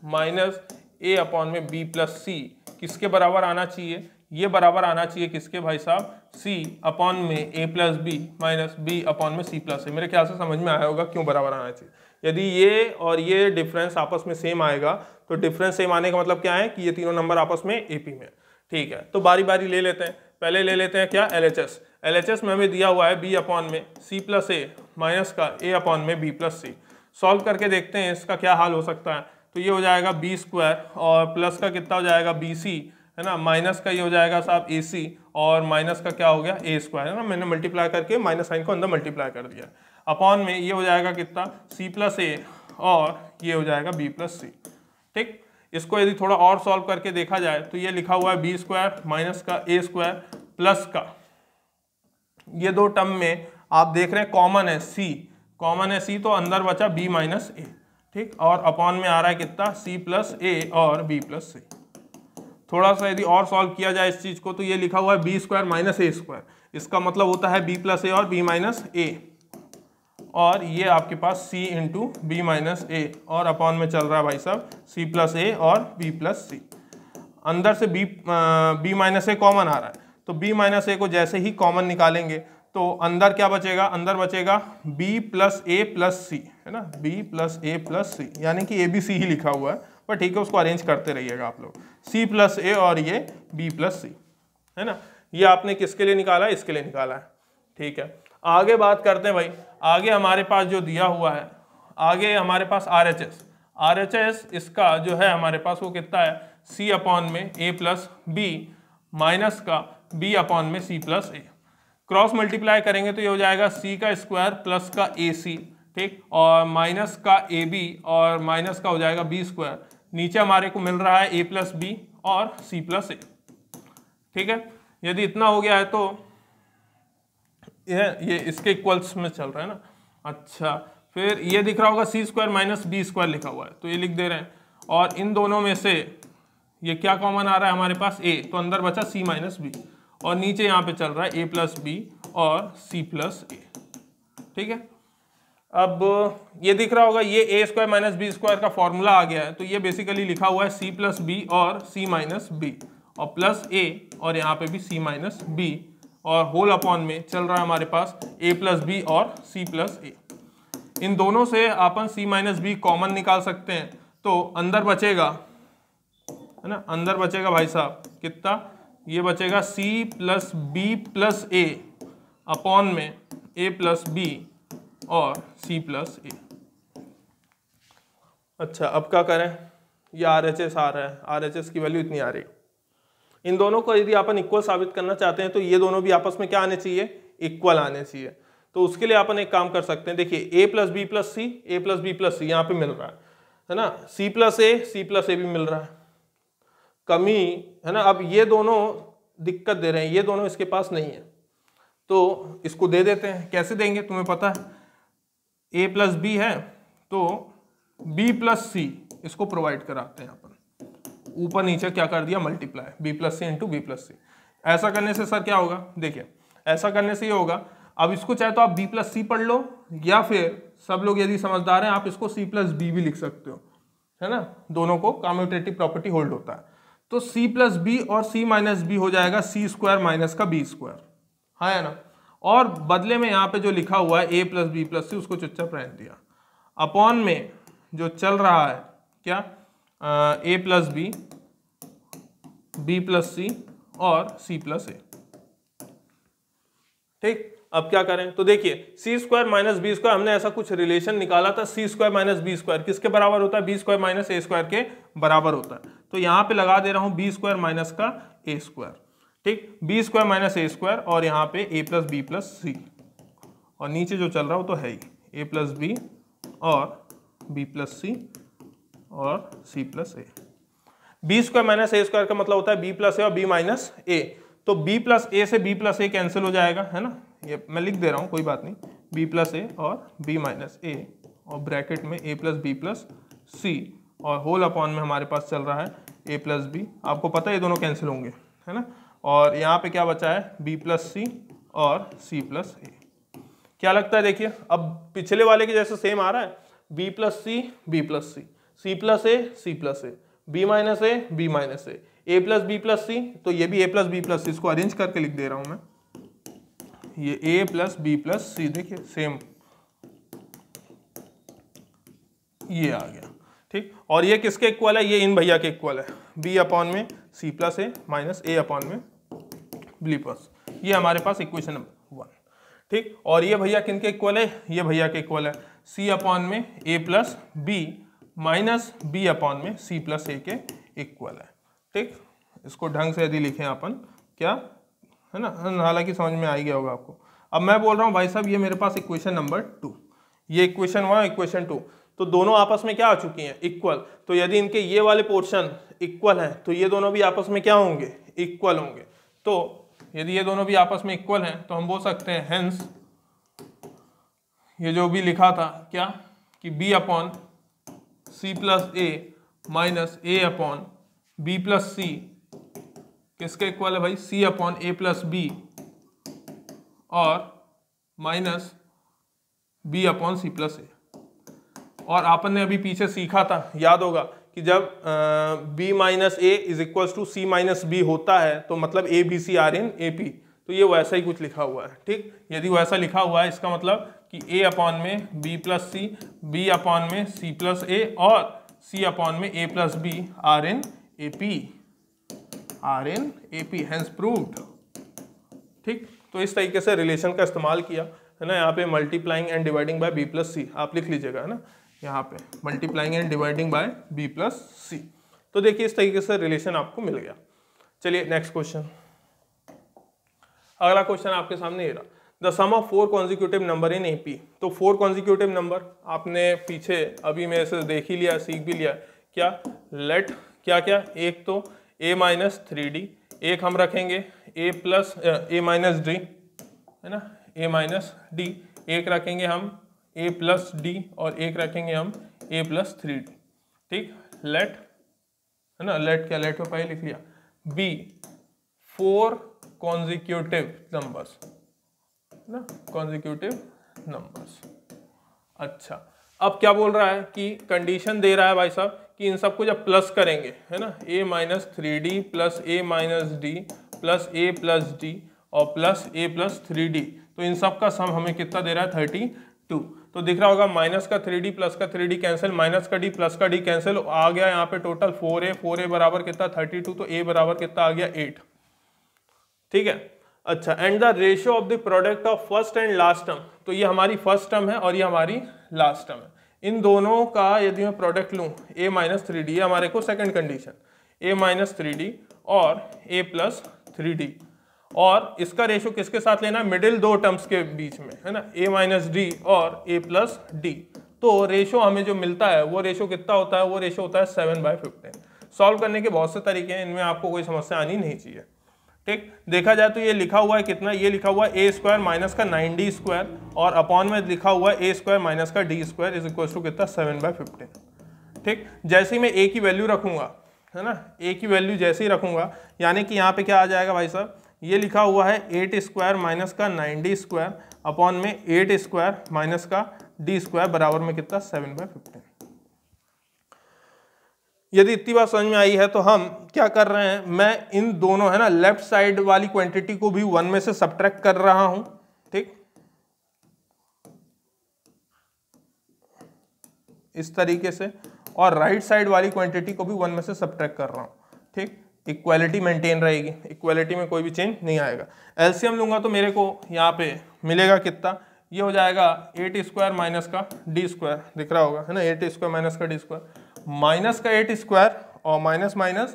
minus a upon में b प्लस c किसके बराबर आना चाहिए, ये बराबर आना चाहिए किसके भाई साहब, c अपॉन में a plus b minus b upon में c प्लस a। मेरे ख्याल से समझ में आया होगा क्यों बराबर आना चाहिए। यदि ये और ये डिफरेंस आपस में सेम आएगा तो डिफरेंस सेम आने का मतलब क्या है कि ये तीनों नंबर आपस में AP में। ठीक है, तो बारी बारी ले लेते हैं। पहले ले लेते हैं क्या, LHS में हमें दिया हुआ है b अपॉन में c प्लस a माइनस का a अपॉन में b प्लस c। सॉल्व करके देखते हैं इसका क्या हाल हो सकता है। तो ये हो जाएगा b स्क्वायर और प्लस का कितना हो जाएगा BC है ना, माइनस का ये हो जाएगा साहब ए सी, और माइनस का क्या हो गया ए स्क्वायर, है ना, मैंने मल्टीप्लाई करके माइनस साइन को अंदर मल्टीप्लाई कर दिया। अपॉन में ये हो जाएगा कितना सी प्लस ए, और ये हो जाएगा बी प्लस सी। ठीक, इसको यदि थोड़ा और सॉल्व करके देखा जाए तो ये लिखा हुआ है बी स्क्वायर माइनस का ए स्क्वायर प्लस का, ये दो टर्म में आप देख रहे हैं कॉमन है सी, कॉमन है सी, तो अंदर बचा बी माइनस ए। ठीक, और अपॉन में आ रहा है कितना सी प्लस ए और बी प्लस सी। थोड़ा सा यदि और सॉल्व किया जाए इस चीज को तो ये लिखा हुआ है बी स्क्वायर माइनस ए स्क्वायर, इसका मतलब होता है बी प्लस ए और बी माइनस ए, और ये आपके पास सी इंटू बी माइनस ए, और अपॉन में चल रहा है भाई साहब सी प्लस ए और बी प्लस सी। अंदर से बी माइनस ए कॉमन आ रहा है, तो बी माइनस ए को जैसे ही कॉमन निकालेंगे तो अंदर क्या बचेगा, अंदर बचेगा b प्लस ए प्लस सी, है ना, b प्लस ए प्लस सी, यानी कि ए बी सी ही लिखा हुआ है, पर ठीक है उसको अरेंज करते रहिएगा आप लोग, c प्लस ए और ये b प्लस सी, है ना। ये आपने किसके लिए निकाला है, इसके लिए निकाला है। ठीक है, आगे बात करते हैं भाई। आगे हमारे पास जो दिया हुआ है, आगे हमारे पास RHS इसका जो है हमारे पास वो कितना है c अपॉन में a प्लस बी माइनस का b अपॉन में c प्लस ए। क्रॉस मल्टीप्लाई करेंगे तो ये हो जाएगा c का स्क्वायर प्लस का AC, ठीक, और माइनस का AB और माइनस का हो जाएगा b स्क्वायर। नीचे हमारे को मिल रहा है a प्लस बी और c प्लस ए। ठीक है, यदि इतना हो गया है तो ये इसके इक्वल्स में चल रहा है ना। अच्छा, फिर ये दिख रहा होगा सी स्क्वायर माइनस बी स्क्वायर लिखा हुआ है, तो ये लिख दे रहे हैं, और इन दोनों में से ये क्या कॉमन आ रहा है हमारे पास a, तो अंदर बचा c माइनस बी, और नीचे यहाँ पे चल रहा है a प्लस बी और c प्लस ए। ठीक है, अब ये दिख रहा होगा ये a square minus b square का फॉर्मूला आ गया है, तो ये बेसिकली लिखा हुआ है c प्लस बी और c माइनस बी और प्लस a, और यहाँ पे भी c माइनस बी, और होल अपॉन में चल रहा है हमारे पास a प्लस बी और c प्लस ए। इन दोनों से अपन c माइनस बी कॉमन निकाल सकते हैं, तो अंदर बचेगा, है ना, अंदर बचेगा भाई साहब कितना, ये बचेगा c प्लस बी प्लस ए अपॉन में a प्लस बी और c प्लस ए। अच्छा, अब क्या करें, ये RHS आ रहा है, RHS की वैल्यू इतनी आ रही है। इन दोनों को यदि अपन इक्वल साबित करना चाहते हैं तो ये दोनों भी आपस में क्या आने चाहिए, इक्वल आने चाहिए। तो उसके लिए अपन एक काम कर सकते हैं, देखिए a plus b plus c, a plus b plus c यहाँ पे मिल रहा है ना, c प्लस ए भी मिल रहा है, कमी है ना। अब ये दोनों दिक्कत दे रहे हैं, ये दोनों इसके पास नहीं है, तो इसको दे देते हैं। कैसे देंगे तुम्हें पता है, a प्लस बी है तो b प्लस सी इसको प्रोवाइड कराते हैं अपन, ऊपर नीचे क्या कर दिया मल्टीप्लाई, बी प्लस सी इंटू बी प्लस सी। ऐसा करने से सर क्या होगा, देखिए ऐसा करने से ये होगा, अब इसको चाहे तो आप बी प्लस सी पढ़ लो, या फिर सब लोग यदि समझदार हैं आप इसको सी प्लस बी भी लिख सकते हो, है ना, दोनों को कम्यूटेटिव प्रॉपर्टी होल्ड होता है। तो सी प्लस बी और सी माइनस बी हो जाएगा सी स्क्वायर माइनस का बी स्क्वायर, है ना, और बदले में यहाँ पे जो लिखा हुआ है ए प्लस बी प्लस सी उसको चुपचाप रहने दिया, अपॉन में जो चल रहा है क्या ए प्लस बी, बी प्लस सी और सी प्लस ए। ठीक, अब क्या करें, तो देखिए सी स्क्वायर माइनस बी स्क्वायर, हमने ऐसा कुछ रिलेशन निकाला था, सी स्क्वायर माइनस बी स्क्वायर किसके बराबर होता है, बी स्क्वायर माइनस ए स्क्वायर के बराबर होता है। तो यहाँ पे लगा दे रहा हूँ बी स्क्वायर माइनस का ए स्क्वायर, ठीक, बी स्क्वायर माइनस ए स्क्वायर, और यहाँ पे ए प्लस बी प्लस सी, और नीचे जो चल रहा हो तो है ही ए प्लस बी और बी प्लस सी और सी plus a. B square minus A square का मतलब होता है बी प्लस ए और बी माइनस ए, तो बी प्लस ए से बी प्लस ए कैंसिल हो जाएगा, है ना, ये मैं लिख दे रहा हूँ कोई बात नहीं, बी प्लस ए और बी माइनस ए, और ब्रैकेट में ए प्लस बी प्लस सी, और होल अपॉन में हमारे पास चल रहा है ए प्लस बी, आपको पता है ये दोनों कैंसिल होंगे, है ना, और यहाँ पे क्या बचा है बी प्लस सी और सी प्लस ए। क्या लगता है, देखिए अब पिछले वाले के जैसे सेम आ रहा है, b plus c b plus c, c plus a c plus a, b minus a b minus a plus b plus c, तो ये भी a plus b plus c, इसको अरेंज करके लिख दे रहा हूं मैं, ये a plus b plus c, देखिए सेम ये आ गया, ठीक, और ये किसके इक्वल है, ये इन भैया के इक्वल है, बी अपॉन में c plus a minus a upon में बी प्लस, ये हमारे पास इक्वेशन नंबर 1, ठीक, और ये भैया किनके इक्वल है, ये भैया के इक्वल है सी अपॉन में a plus b minus b upon में सी प्लस ए के इक्वल है, ठीक, इसको ढंग से यदि लिखें अपन, क्या है ना, हालांकि समझ में आ ही गया होगा आपको। अब मैं बोल रहा हूँ भाई साहब ये मेरे पास इक्वेशन नंबर 2, ये इक्वेशन 1 इक्वेशन 2, तो दोनों आपस में क्या आ चुकी हैं, इक्वल। तो यदि इनके ये वाले पोर्शन इक्वल हैं तो ये दोनों भी आपस में क्या होंगे, इक्वल होंगे। तो यदि ये दोनों भी आपस में इक्वल हैं तो हम बोल सकते हैं हेंस, ये जो भी लिखा था क्या कि b upon c plus a minus a upon b plus c किसके इक्वल है भाई, c upon a plus b और minus b upon c plus a. और आपन ने अभी पीछे सीखा था, याद होगा कि जब b minus a is equal to c minus b होता है तो मतलब a b c are in a p, तो ये वैसा ही कुछ लिखा हुआ है। ठीक, यदि वैसा लिखा हुआ है इसका मतलब कि a अपॉन में b plus c, b upon में c प्लस ए और c अपॉन में a plus b are in a p, are in a p, hence proved. ठीक, तो इस तरीके से रिलेशन का इस्तेमाल किया है ना। यहाँ पे multiplying and dividing by b plus c आप लिख लीजिएगा, है ना, यहाँ पे multiplying and dividing by b plus c. तो देखिए इस तरीके से रिलेशन आपको मिल गया। चलिए नेक्स्ट क्वेश्चन, अगला क्वेश्चन आपके सामने ये रहा, the sum of 4 consecutive number in AP. तो 4 कॉन्जिक्यूटिव नंबर आपने पीछे अभी मेरे से देख ही लिया, सीख भी लिया, क्या लेट क्या क्या, एक तो a माइनस 3d, एक हम रखेंगे a plus a minus D, है ना, a माइनस डी, एक रखेंगे हम a प्लस डी और एक रखेंगे हम a प्लस 3d। ठीक, लेट, है ना, लेट क्या, लेट में पहले लिख लिया, b 4 कॉन्जिक्यूटिव नंबर्स, ना, कॉन्जिक्यूटिव नंबर्स। अच्छा, अब क्या बोल रहा है कि कंडीशन दे रहा है भाई साहब कि इन सबको जब प्लस करेंगे, है ना, a minus 3d plus a minus D plus a plus D और प्लस a प्लस 3d, तो इन सब का सम हमें कितना दे रहा है, 32। तो दिख रहा होगा माइनस का 3d प्लस का 3d कैंसिल, माइनस का d प्लस का d कैंसिल, आ गया यहाँ पे टोटल 4a बराबर कितना 32, तो a बराबर कितना आ गया 8। ठीक है, अच्छा, and the ratio of the product of first and last term, तो ये हमारी फर्स्ट टर्म है और ये हमारी लास्ट टर्म है, इन दोनों का यदि मैं प्रोडक्ट लूँ a माइनस 3d, ये हमारे को second condition, a minus 3d और a प्लस 3d, और इसका रेशियो किसके साथ लेना है, मिडिल दो टर्म्स के बीच में, है ना, a माइनस डी और a प्लस डी। तो रेशियो हमें जो मिलता है वो रेशियो कितना होता है, वो रेशियो होता है 7/15। सॉल्व करने के बहुत से तरीके हैं, इनमें आपको कोई समस्या आनी नहीं चाहिए। ठीक, देखा जाए तो ये लिखा हुआ है कितना, ये लिखा हुआ है a स्क्वायर माइनस का 9d स्क्वायर और अपॉन में लिखा हुआ है a स्क्वायर माइनस का d square is equal to कितना 7/15। ठीक, जैसे ही मैं a की वैल्यू रखूंगा, है ना, a की वैल्यू जैसे ही रखूंगा, यानी कि यहाँ पे क्या आ जाएगा भाई साहब, ये लिखा हुआ है 8 स्क्वायर माइनस का 9d स्क्वायर अपॉन में 8 स्क्वायर माइनस का d स्क्वायर बराबर में कितना 7/15। यदि इतनी बात समझ में आई है तो हम क्या कर रहे हैं, मैं इन दोनों, है ना, लेफ्ट साइड वाली क्वांटिटी को भी 1 में से सब्ट्रैक्ट कर रहा हूं। ठीक, इस तरीके से, और राइट साइड वाली क्वांटिटी को भी 1 में से सब्ट्रैक्ट कर रहा हूं। ठीक, इक्वालिटी मेंटेन रहेगी, इक्वालिटी में कोई भी चेंज नहीं आएगा। एलसीएम लूंगा तो मेरे को यहाँ पे मिलेगा कितना, ये हो जाएगा 8 स्क्वायर माइनस का d स्क्वायर, दिख रहा होगा, है ना, 8 स्क्वायर माइनस का d स्क्वायर माइनस का 8 स्क्वायर और minus minus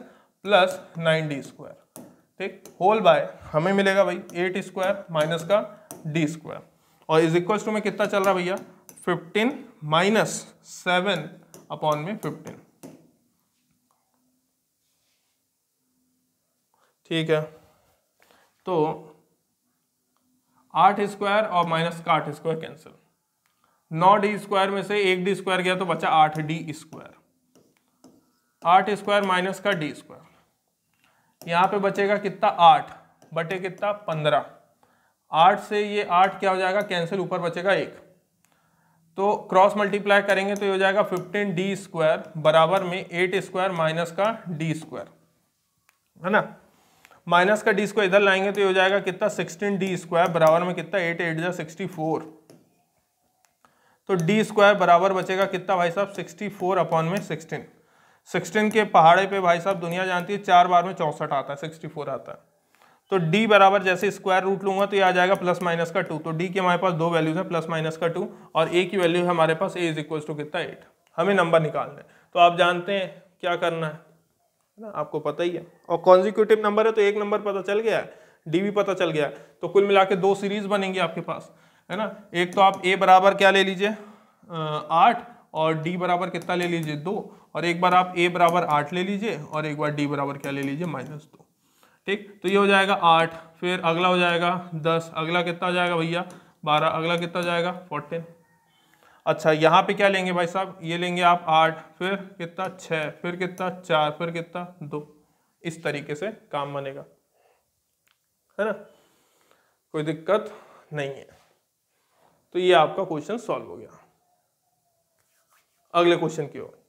plus 9d square. ठीक, होल बाय हमें मिलेगा भाई 8 स्क्वायर माइनस का d स्क्वायर और इज इक्वल टू में कितना चल रहा भैया 15 माइनस 7 अपॉन में 15। ठीक है, तो 8 स्क्वायर और माइनस का 8 स्क्वायर कैंसिल, 9d स्क्वायर में से 1d स्क्वायर गया तो बचा 8d स्क्वायर, 8 स्क्वायर माइनस का d स्क्वायर, यहाँ पे बचेगा कितना 8 बटे कितना 15, 8 से ये 8 क्या हो जाएगा कैंसिल, ऊपर बचेगा 1, तो क्रॉस मल्टीप्लाई करेंगे तो ये हो जाएगा 15d स्क्वायर बराबर में 8 स्क्वायर माइनस का d स्क्वायर, है ना, माइनस का d स्क्वायर इधर लाएंगे तो ये हो जाएगा कितना 16d स्क्वायर बराबर में कितना 8 8 जा 64, तो d स्क्वायर बराबर बचेगा कितना भाई साहब 64 अपॉन में 16। 16 के पहाड़े पे भाई साहब दुनिया जानती है 4 बार में 64 आता है, 64 आता है, तो d बराबर जैसे स्क्वायर रूट लूंगा तो ये आ जाएगा प्लस माइनस का 2, तो d की हमारे पास दो वैल्यूज है प्लस माइनस का 2 और a की वैल्यू है हमारे पास a इज इक्वल टू कितना 8। हमें नंबर निकालना है, तो आप जानते हैं क्या करना है ना, आपको पता ही है। और कॉन्जिक्यूटिव नंबर है तो एक नंबर पता चल गया है, डी भी पता चल गया है, तो कुल मिला के 2 सीरीज बनेंगी आपके पास, है ना। एक तो आप ए बराबर क्या ले लीजिए 8 और डी बराबर कितना ले लीजिए 2, और एक बार आप ए बराबर 8 ले लीजिए और एक बार डी बराबर क्या ले लीजिए -2। ठीक, तो ये हो जाएगा 8, फिर अगला हो जाएगा 10, अगला कितना हो जाएगा भैया 12, अगला कितना हो जाएगा 14। अच्छा, यहाँ पे क्या लेंगे भाई साहब, ये लेंगे आप 8, फिर कितना 6, फिर कितना 4, फिर कितना 2। इस तरीके से काम बनेगा, है ना, कोई दिक्कत नहीं है। तो ये आपका क्वेश्चन सॉल्व हो गया। अगले क्वेश्चन की ओर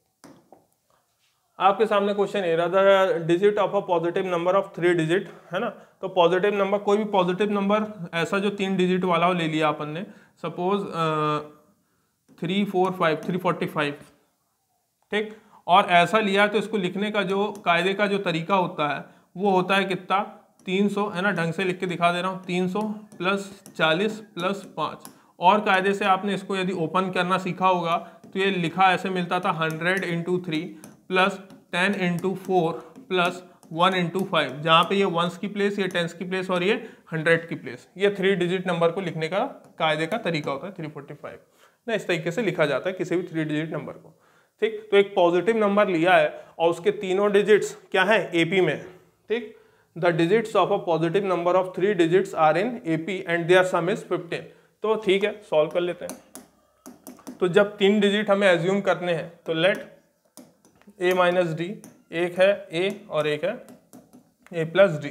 आपके सामने क्वेश्चन ए रहा था, digit of a positive number of 3 digit, है ना। तो पॉजिटिव नंबर, कोई भी पॉजिटिव नंबर ऐसा जो 3 डिजिट वाला हो ले लिया अपन ने, सपोज 345, ठीक, और ऐसा लिया तो इसको लिखने का जो कायदे का जो तरीका होता है वो होता है कितना 300, है ना, ढंग से लिख के दिखा दे रहा हूँ, 300 + 40 + 5। और कायदे से आपने इसको यदि ओपन करना सीखा होगा तो ये लिखा ऐसे मिलता था 100 × 3 + 10 × 4 + 1 × 5, जहाँ पे ये वंस की प्लेस, ये टेंस की प्लेस और ये 100 की प्लेस, ये 3 डिजिट नंबर को लिखने का कायदे का तरीका होता है 345 ना। इस तरीके से लिखा जाता है किसी भी 3 डिजिट नंबर को। ठीक, तो एक पॉजिटिव नंबर लिया है और उसके तीनों डिजिट्स क्या है एपी में। ठीक, the digits of a positive number of 3 digits are in AP and their sum is 15। तो ठीक है, सॉल्व कर लेते हैं। तो जब 3 डिजिट हमें एज्यूम करने हैं तो लेट a - d, एक है a और एक है a + d,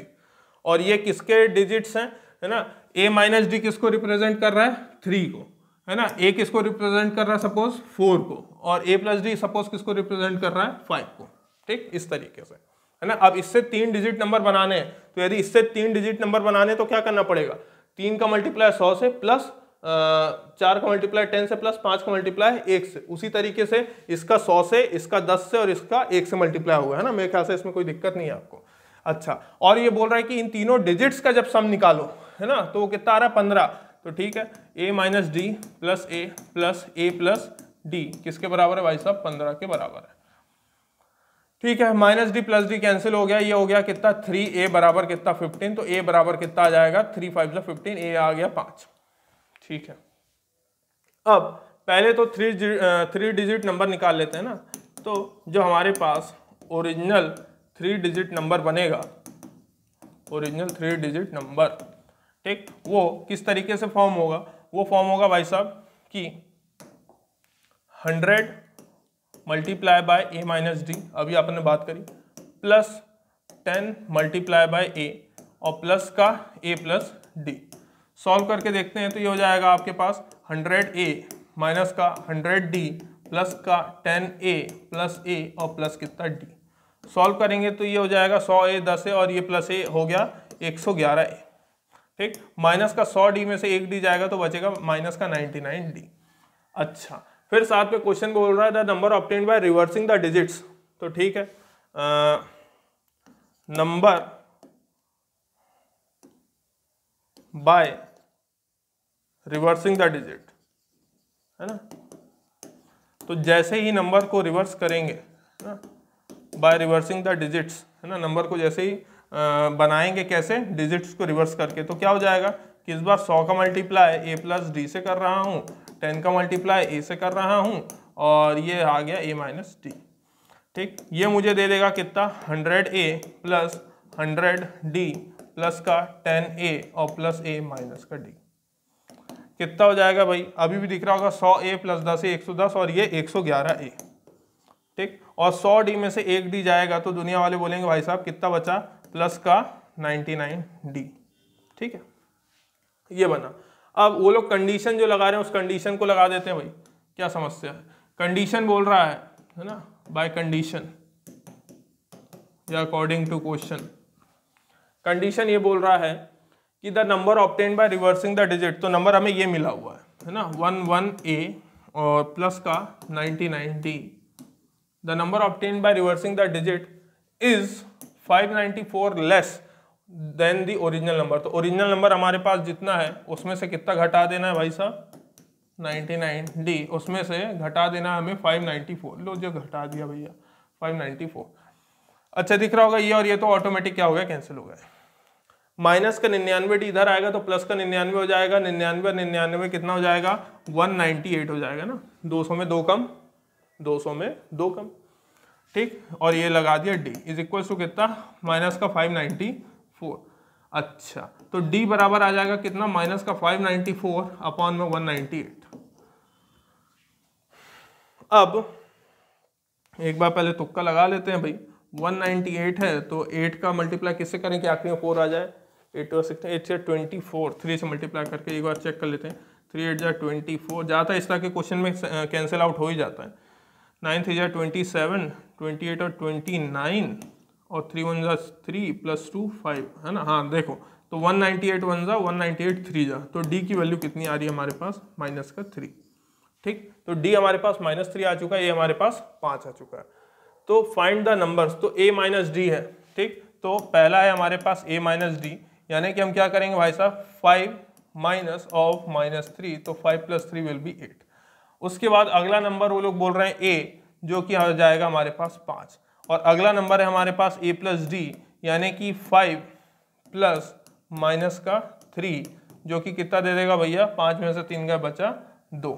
और ये किसके डिजिट्स हैं, है ना। a - d किसको रिप्रेजेंट कर रहा है 3 को, है ना। a किसको रिप्रेजेंट कर रहा है सपोज 4 को, और a + d सपोज किसको रिप्रेजेंट कर रहा है 5 को। ठीक, इस तरीके से, है ना। अब इससे 3 डिजिट नंबर बनाने हैं, तो यदि इससे 3 डिजिट नंबर बनाने तो क्या करना पड़ेगा, 3 का मल्टीप्लाई 100 से प्लस 4 का मल्टीप्लाई 10 से प्लस 5 का मल्टीप्लाई 1 से। उसी तरीके से इसका 100 से, इसका 10 से और इसका 1 से मल्टीप्लाई हुआ, है ना। मेरे ख्याल से इसमें कोई दिक्कत नहीं है आपको। अच्छा, और ये बोल रहा है कि इन तीनों डिजिट्स का जब सम निकालो, है ना, तो वो कितना आ रहा है 15। तो ठीक है, a - d + a + a + d किसके बराबर है भाई साहब 15 के बराबर है। ठीक है, -d + d कैंसिल हो गया, ये हो गया कितना 3a बराबर कितना 15, तो a बराबर कितना आ जाएगा 3 × 5 = 15, a आ गया 5। ठीक है, अब पहले तो 3 डिजिट नंबर निकाल लेते हैं ना। तो जो हमारे पास ओरिजिनल 3 डिजिट नंबर बनेगा, ओरिजिनल 3 डिजिट नंबर, ठीक, वो किस तरीके से फॉर्म होगा, वो फॉर्म होगा भाई साहब कि 100 × a - d, अभी आपने बात करी, + 10 × a और प्लस का a + d। सॉल्व करके देखते हैं तो ये हो जाएगा आपके पास 100a माइनस का 100d प्लस का 10a + a और प्लस कितना d। सॉल्व करेंगे तो ये हो जाएगा 100a 10a और ये प्लस a हो गया 111a। ठीक, माइनस का 100d में से 1d जाएगा तो बचेगा माइनस का 99d। अच्छा, फिर साथ में क्वेश्चन बोल रहा है the number obtained by reversing the digits. तो ठीक है, number by reversing the digit, है ना। तो जैसे ही नंबर को रिवर्स करेंगे, है ना, बाय रिवर्सिंग द डिजिट्स, है ना, नंबर को जैसे ही बनाएंगे कैसे, डिजिट्स को रिवर्स करके, तो क्या हो जाएगा कि इस बार 100 का मल्टीप्लाई a + d से कर रहा हूँ, 10 का मल्टीप्लाई a से कर रहा हूँ और ये आ गया a - d। ठीक, ये मुझे दे देगा कितना 100a + 100d प्लस का 10a और प्लस a माइनस का d। कितना हो जाएगा भाई, अभी भी दिख रहा होगा 100a + 10a 110 और ये 111a। ठीक, और 100d में से 1d जाएगा तो दुनिया वाले बोलेंगे भाई साहब कितना बचा, प्लस का 99d। ठीक है, ये बना। अब वो लोग कंडीशन जो लगा रहे हैं उस कंडीशन को लगा देते हैं भाई, क्या समस्या है। कंडीशन बोल रहा है ना, बाय कंडीशन या अकॉर्डिंग टू क्वेश्चन। कंडीशन ये बोल रहा है कि the number obtained by reversing the digit, तो नंबर हमें ये मिला हुआ है ना 11a और प्लस का 99d। The number obtained by reversing the digit is 594 less than the original number. तो ओरिजिनल नंबर हमारे पास जितना है उसमें से कितना घटा देना है भाई साहब 99d, उसमें से घटा देना हमें 594। लो जो घटा दिया भैया 594। अच्छा दिख रहा होगा ये, और ये तो ऑटोमेटिक क्या हो गया, कैंसिल हो गया। माइनस का 99 इधर आएगा तो प्लस का 99 हो जाएगा, 99 और 99 कितना हो जाएगा, 198 हो जाएगा ना, 200 में 2 कम, 200 में 2 कम, ठीक। और ये लगा दिया डी इज इक्वल टू कितना, माइनस का 594। अच्छा तो डी बराबर आ जाएगा कितना, माइनस का 594 अपॉन में 198। अब एक बार पहले तुक्का लगा लेते हैं भाई, 198 है तो 8 का मल्टीप्लाई किससे करें कि आखिरी में 4 आ जाए, 8 और 16, 8 से 24, 3 से मल्टीप्लाई करके एक बार चेक कर लेते हैं, 3 8 जा 24 जाता है, इस तरह के क्वेश्चन में कैंसिल आउट हो ही जाता है, 9 3 जा 27, 28 और 29 और 3 1 जा 3 प्लस 2 5 है ना, हाँ देखो तो 198 1 जा 198 3 जा, तो डी की वैल्यू कितनी आ रही है हमारे पास, माइनस का 3, ठीक। तो डी हमारे पास -3 आ चुका है, ये हमारे पास 5 आ चुका है। तो फाइंड द नंबर्स, तो a माइनस डी है, ठीक। तो पहला है हमारे पास a माइनस डी, यानी कि हम क्या करेंगे भाई साहब, 5 माइनस ऑफ -3, तो 5 + 3 विल बी 8। उसके बाद अगला नंबर वो लोग बोल रहे हैं a, जो कि आ जाएगा हमारे पास 5, और अगला नंबर है हमारे पास a + d, यानी कि 5 प्लस माइनस का 3, जो कि कितना दे देगा भैया, 5 में से 3 का बचा 2।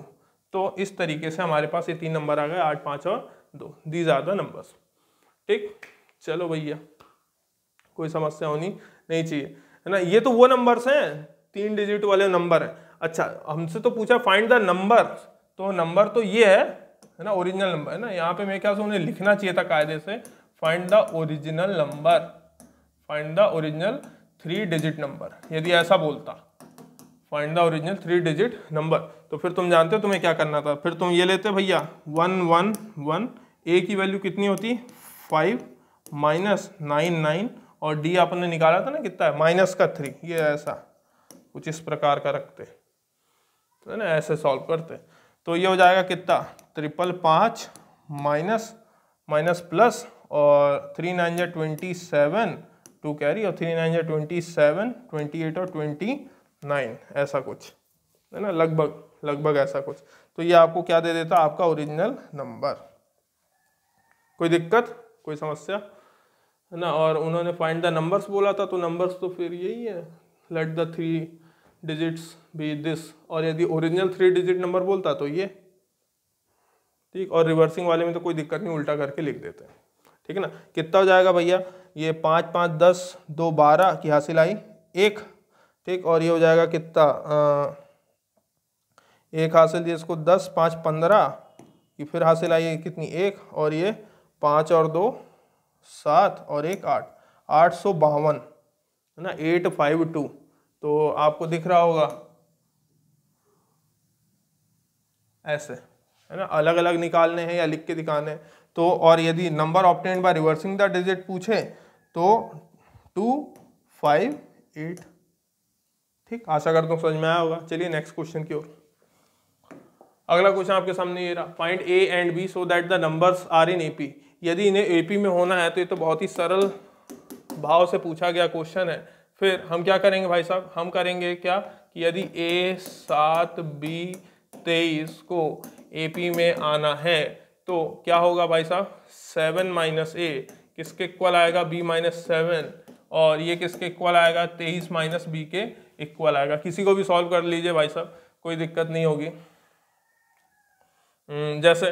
तो इस तरीके से हमारे पास ये 3 नंबर आ गए, 8 5 और 2, दीज आर द नंबर्स, ठीक। चलो भैया कोई समस्या होनी नहीं चाहिए, है ना। ये तो वो नंबर्स हैं, 3 डिजिट वाले नंबर हैं। अच्छा हमसे तो पूछा फाइंड द नंबर, तो नंबर तो ये है ना, ओरिजिनल नंबर है ना, यहाँ पे मेरे ख्याल से उन्हें लिखना चाहिए था कायदे से, find the original number, find the original 3 digit number, यदि ऐसा बोलता find the original 3 digit number, तो फिर तुम जानते हो तुम्हें क्या करना था, फिर तुम ये लेते भैया 1 1 1, ए की वैल्यू कितनी होती 5 माइनस 9 9, और डी आपने निकाला था ना कितना है, माइनस का 3, ये ऐसा कुछ इस प्रकार का रखते है ना, ऐसे सॉल्व करते, तो ये हो जाएगा कितना 555 माइनस माइनस प्लस, और 3 9 जा 27 2 कैरी, और 3 9 जा 27 28 और 29, ऐसा कुछ है ना, लगभग ऐसा कुछ। तो ये आपको क्या दे देता, आपका ओरिजिनल नंबर। कोई दिक्कत, कोई समस्या है ना। और उन्होंने फाइंड द नंबर्स बोला था, तो नंबर्स तो फिर यही है, let the 3 digits be this, और यदि ओरिजिनल 3 डिजिट नंबर बोलता तो ये, ठीक। और रिवर्सिंग वाले में तो कोई दिक्कत नहीं, उल्टा करके लिख देते हैं, ठीक है ना। कितना हो जाएगा भैया, ये 5 5 10 2 12 की हासिल आई 1, ठीक। और ये हो जाएगा कितना, 1 हासिल दिया इसको 10 5 15 की, फिर हासिल आई कितनी 1, और ये 5 और 2 7 और 1 8, 852 है ना, 852। तो आपको दिख रहा होगा ऐसे, है ना, अलग अलग निकालने हैं या लिख के दिखाने हैं। तो और यदि number obtained by reversing the digit पूछे तो 2 5 8, ठीक। आशा करता हूँ समझ में आया होगा। चलिए नेक्स्ट क्वेश्चन की ओर। अगला क्वेश्चन आपके सामने ये रहा, find a and b so that the numbers are in AP. यदि इन्हें एपी में होना है तो ये तो बहुत ही सरल भाव से पूछा गया क्वेश्चन है। फिर हम क्या करेंगे भाई साहब, हम करेंगे क्या कि यदि A 7 B 23 को एपी में आना है तो क्या होगा भाई साहब, 7 माइनस ए किसके इक्वल आएगा, B माइनस 7, और ये किसके इक्वल आएगा, 23 माइनस बी के इक्वल आएगा। किसी को भी सॉल्व कर लीजिए भाई साहब, कोई दिक्कत नहीं होगी। जैसे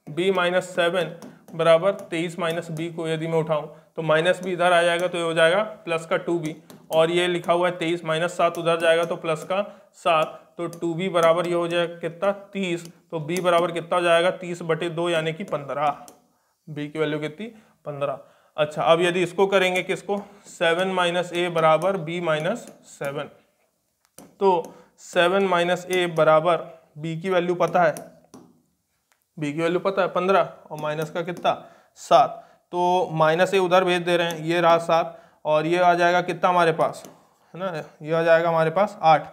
b माइनस 7 बराबर 23 माइनस बी को यदि मैं उठाऊं तो माइनस बी इधर आ जाएगा तो ये हो जाएगा प्लस का 2b, और ये लिखा हुआ है 23 माइनस 7 उधर जाएगा तो प्लस का 7, तो 2b बराबर ये हो जाएगा कितना 30, तो b बराबर कितना हो जाएगा 30/2 यानी कि 15, b की वैल्यू कितनी 15। अच्छा अब यदि इसको करेंगे किसको, 7 माइनस ए बराबर b माइनस 7, तो 7 माइनस ए बराबर b की वैल्यू पता है, b की वैल्यू पता है 15, और माइनस का कितना 7, तो माइनस ए उधर भेज दे रहे हैं, ये रहा 7, और ये आ जाएगा कितना हमारे पास, है ना, ये आ जाएगा हमारे पास 8,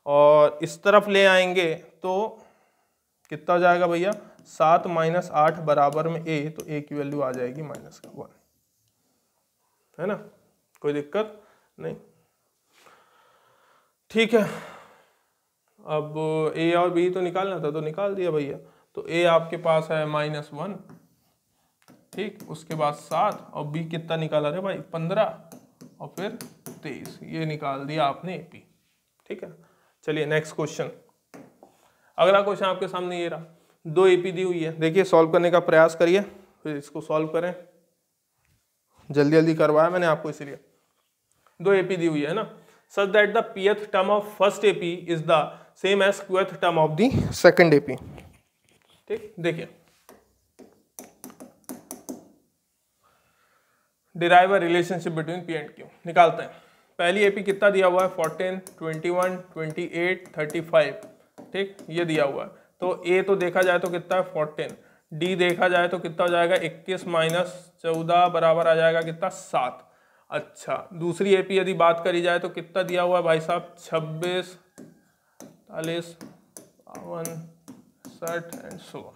और इस तरफ ले आएंगे तो कितना हो जाएगा भैया, 7 माइनस 8 बराबर में a, तो a की वैल्यू आ जाएगी माइनस का 1, है ना, कोई दिक्कत नहीं, ठीक है। अब a और b तो निकालना था, तो निकाल दिया भैया। तो a आपके पास है -1, ठीक, उसके बाद 7 और बी कितना निकाला रे भाई 15 और फिर 23, ये निकाल दिया आपने एपी। ठीक है, चलिए नेक्स्ट क्वेश्चन। अगला क्वेश्चन आपके सामने ये रहा, 2 एपी दी हुई है, देखिए सॉल्व करने का प्रयास करिए, फिर इसको सॉल्व करें, जल्दी जल्दी करवाया मैंने आपको इसलिए। 2 एपी दी हुई है ना, such that the pth term of first AP is the same as qth term of the second AP. ठीक, देखिए derive a relationship between p and q, निकालते हैं। पहली एपी कितना दिया हुआ है 14, 21, 28, 35, ठीक, ये दिया हुआ है। तो ए तो देखा जाए तो कितना है 14, डी देखा जाए तो कितना हो जाएगा 21 माइनस 14 बराबर आ जाएगा कितना 7। अच्छा, दूसरी एपी यदि बात करी जाए तो कितना दिया हुआ है भाई साहब 26, 40, 52, 60 एंड सो।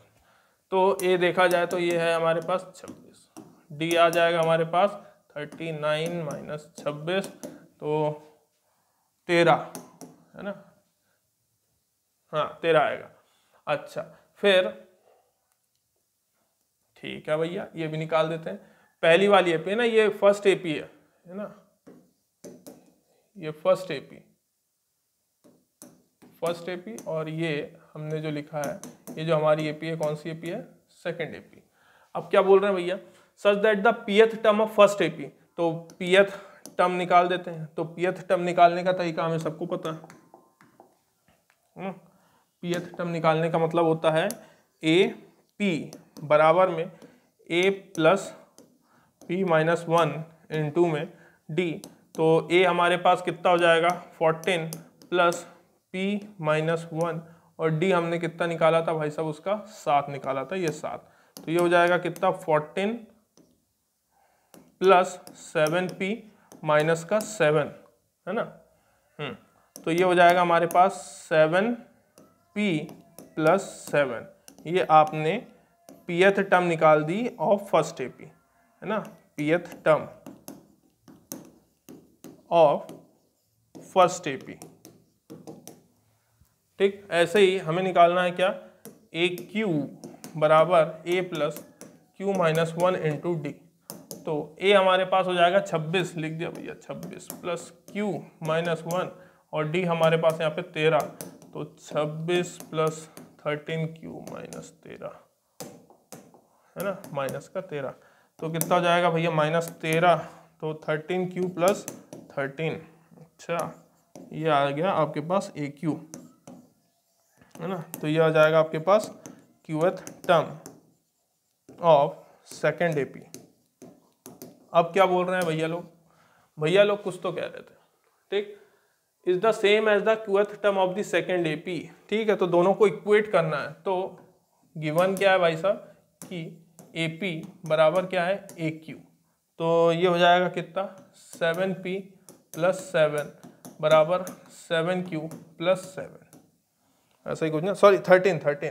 तो ए देखा जाए तो ये है हमारे पास 26, डी आ जाएगा हमारे पास 39 माइनस 26 तो 13 है ना, हाँ 13 आएगा। अच्छा फिर ठीक है भैया, ये भी निकाल देते हैं। पहली वाली एपी है ना, ये फर्स्ट एपी है ना, ये फर्स्ट एपी और ये हमने जो लिखा है ये जो हमारी एपी है, कौन सी एपी है सेकंड एपी। अब क्या बोल रहे हैं भैया, सच that the pth term of first AP, तो pth टर्म निकाल देते हैं। तो pth टर्म निकालने का तरीका हमें सबको पता है। pth टर्म निकालने का मतलब होता है ए पी बराबर में a plus P minus 1 into में डी। तो a हमारे पास कितना हो जाएगा 14 प्लस p माइनस 1 और d हमने कितना निकाला था भाई साहब, उसका 7 निकाला था, ये 7। तो ये हो जाएगा कितना 14 प्लस 7p माइनस का 7 है ना। तो ये हो जाएगा हमारे पास 7p प्लस 7, ये आपने pth टर्म निकाल दी ऑफ फर्स्ट एपी है ना, pth term of first AP. ठीक, ऐसे ही हमें निकालना है क्या, ए क्यू बराबर a plus q minus 1 into d. तो ए हमारे पास हो जाएगा 26, लिख दिया भैया 26 प्लस क्यू माइनस 1 और डी हमारे पास यहाँ पे 13, तो 26 प्लस 13 क्यू माइनस 13 है ना, माइनस का 13। तो कितना हो जाएगा भैया माइनस 13, तो 13 क्यू प्लस 13। अच्छा, ये आ गया आपके पास ए क्यू है ना, तो ये आ जाएगा आपके पास qth term of second AP. अब क्या बोल रहे हैं भैया लोग कुछ तो कह रहे थे, ठीक, is the same as the qth term of the second AP. ठीक है, तो दोनों को इक्वेट करना है। तो गिवन क्या है भाई साहब कि एपी बराबर क्या है ए क्यू, तो ये हो जाएगा कितना 7p प्लस 7 बराबर 7q प्लस 7, ऐसा ही कुछ ना, सॉरी 13q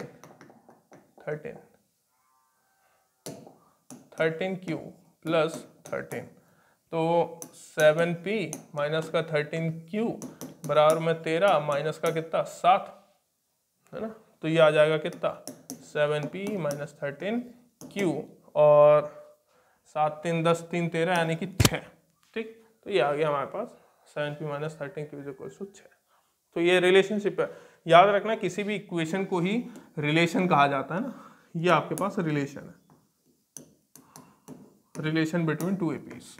प्लस 13। तो 7p माइनस का 13q बराबर में 13 माइनस का कितना 7 है ना, तो ये आ जाएगा कितना 7p माइनस 13q और 7 3 10 3 13 यानी कि 6। ठीक, तो ये आ गया हमारे पास 7p minus 13q equal to 6। तो ये रिलेशनशिप है, याद रखना किसी भी इक्वेशन को ही रिलेशन कहा जाता है ना, ये आपके पास रिलेशन है, रिलेशन बिटवीन टू एपीज।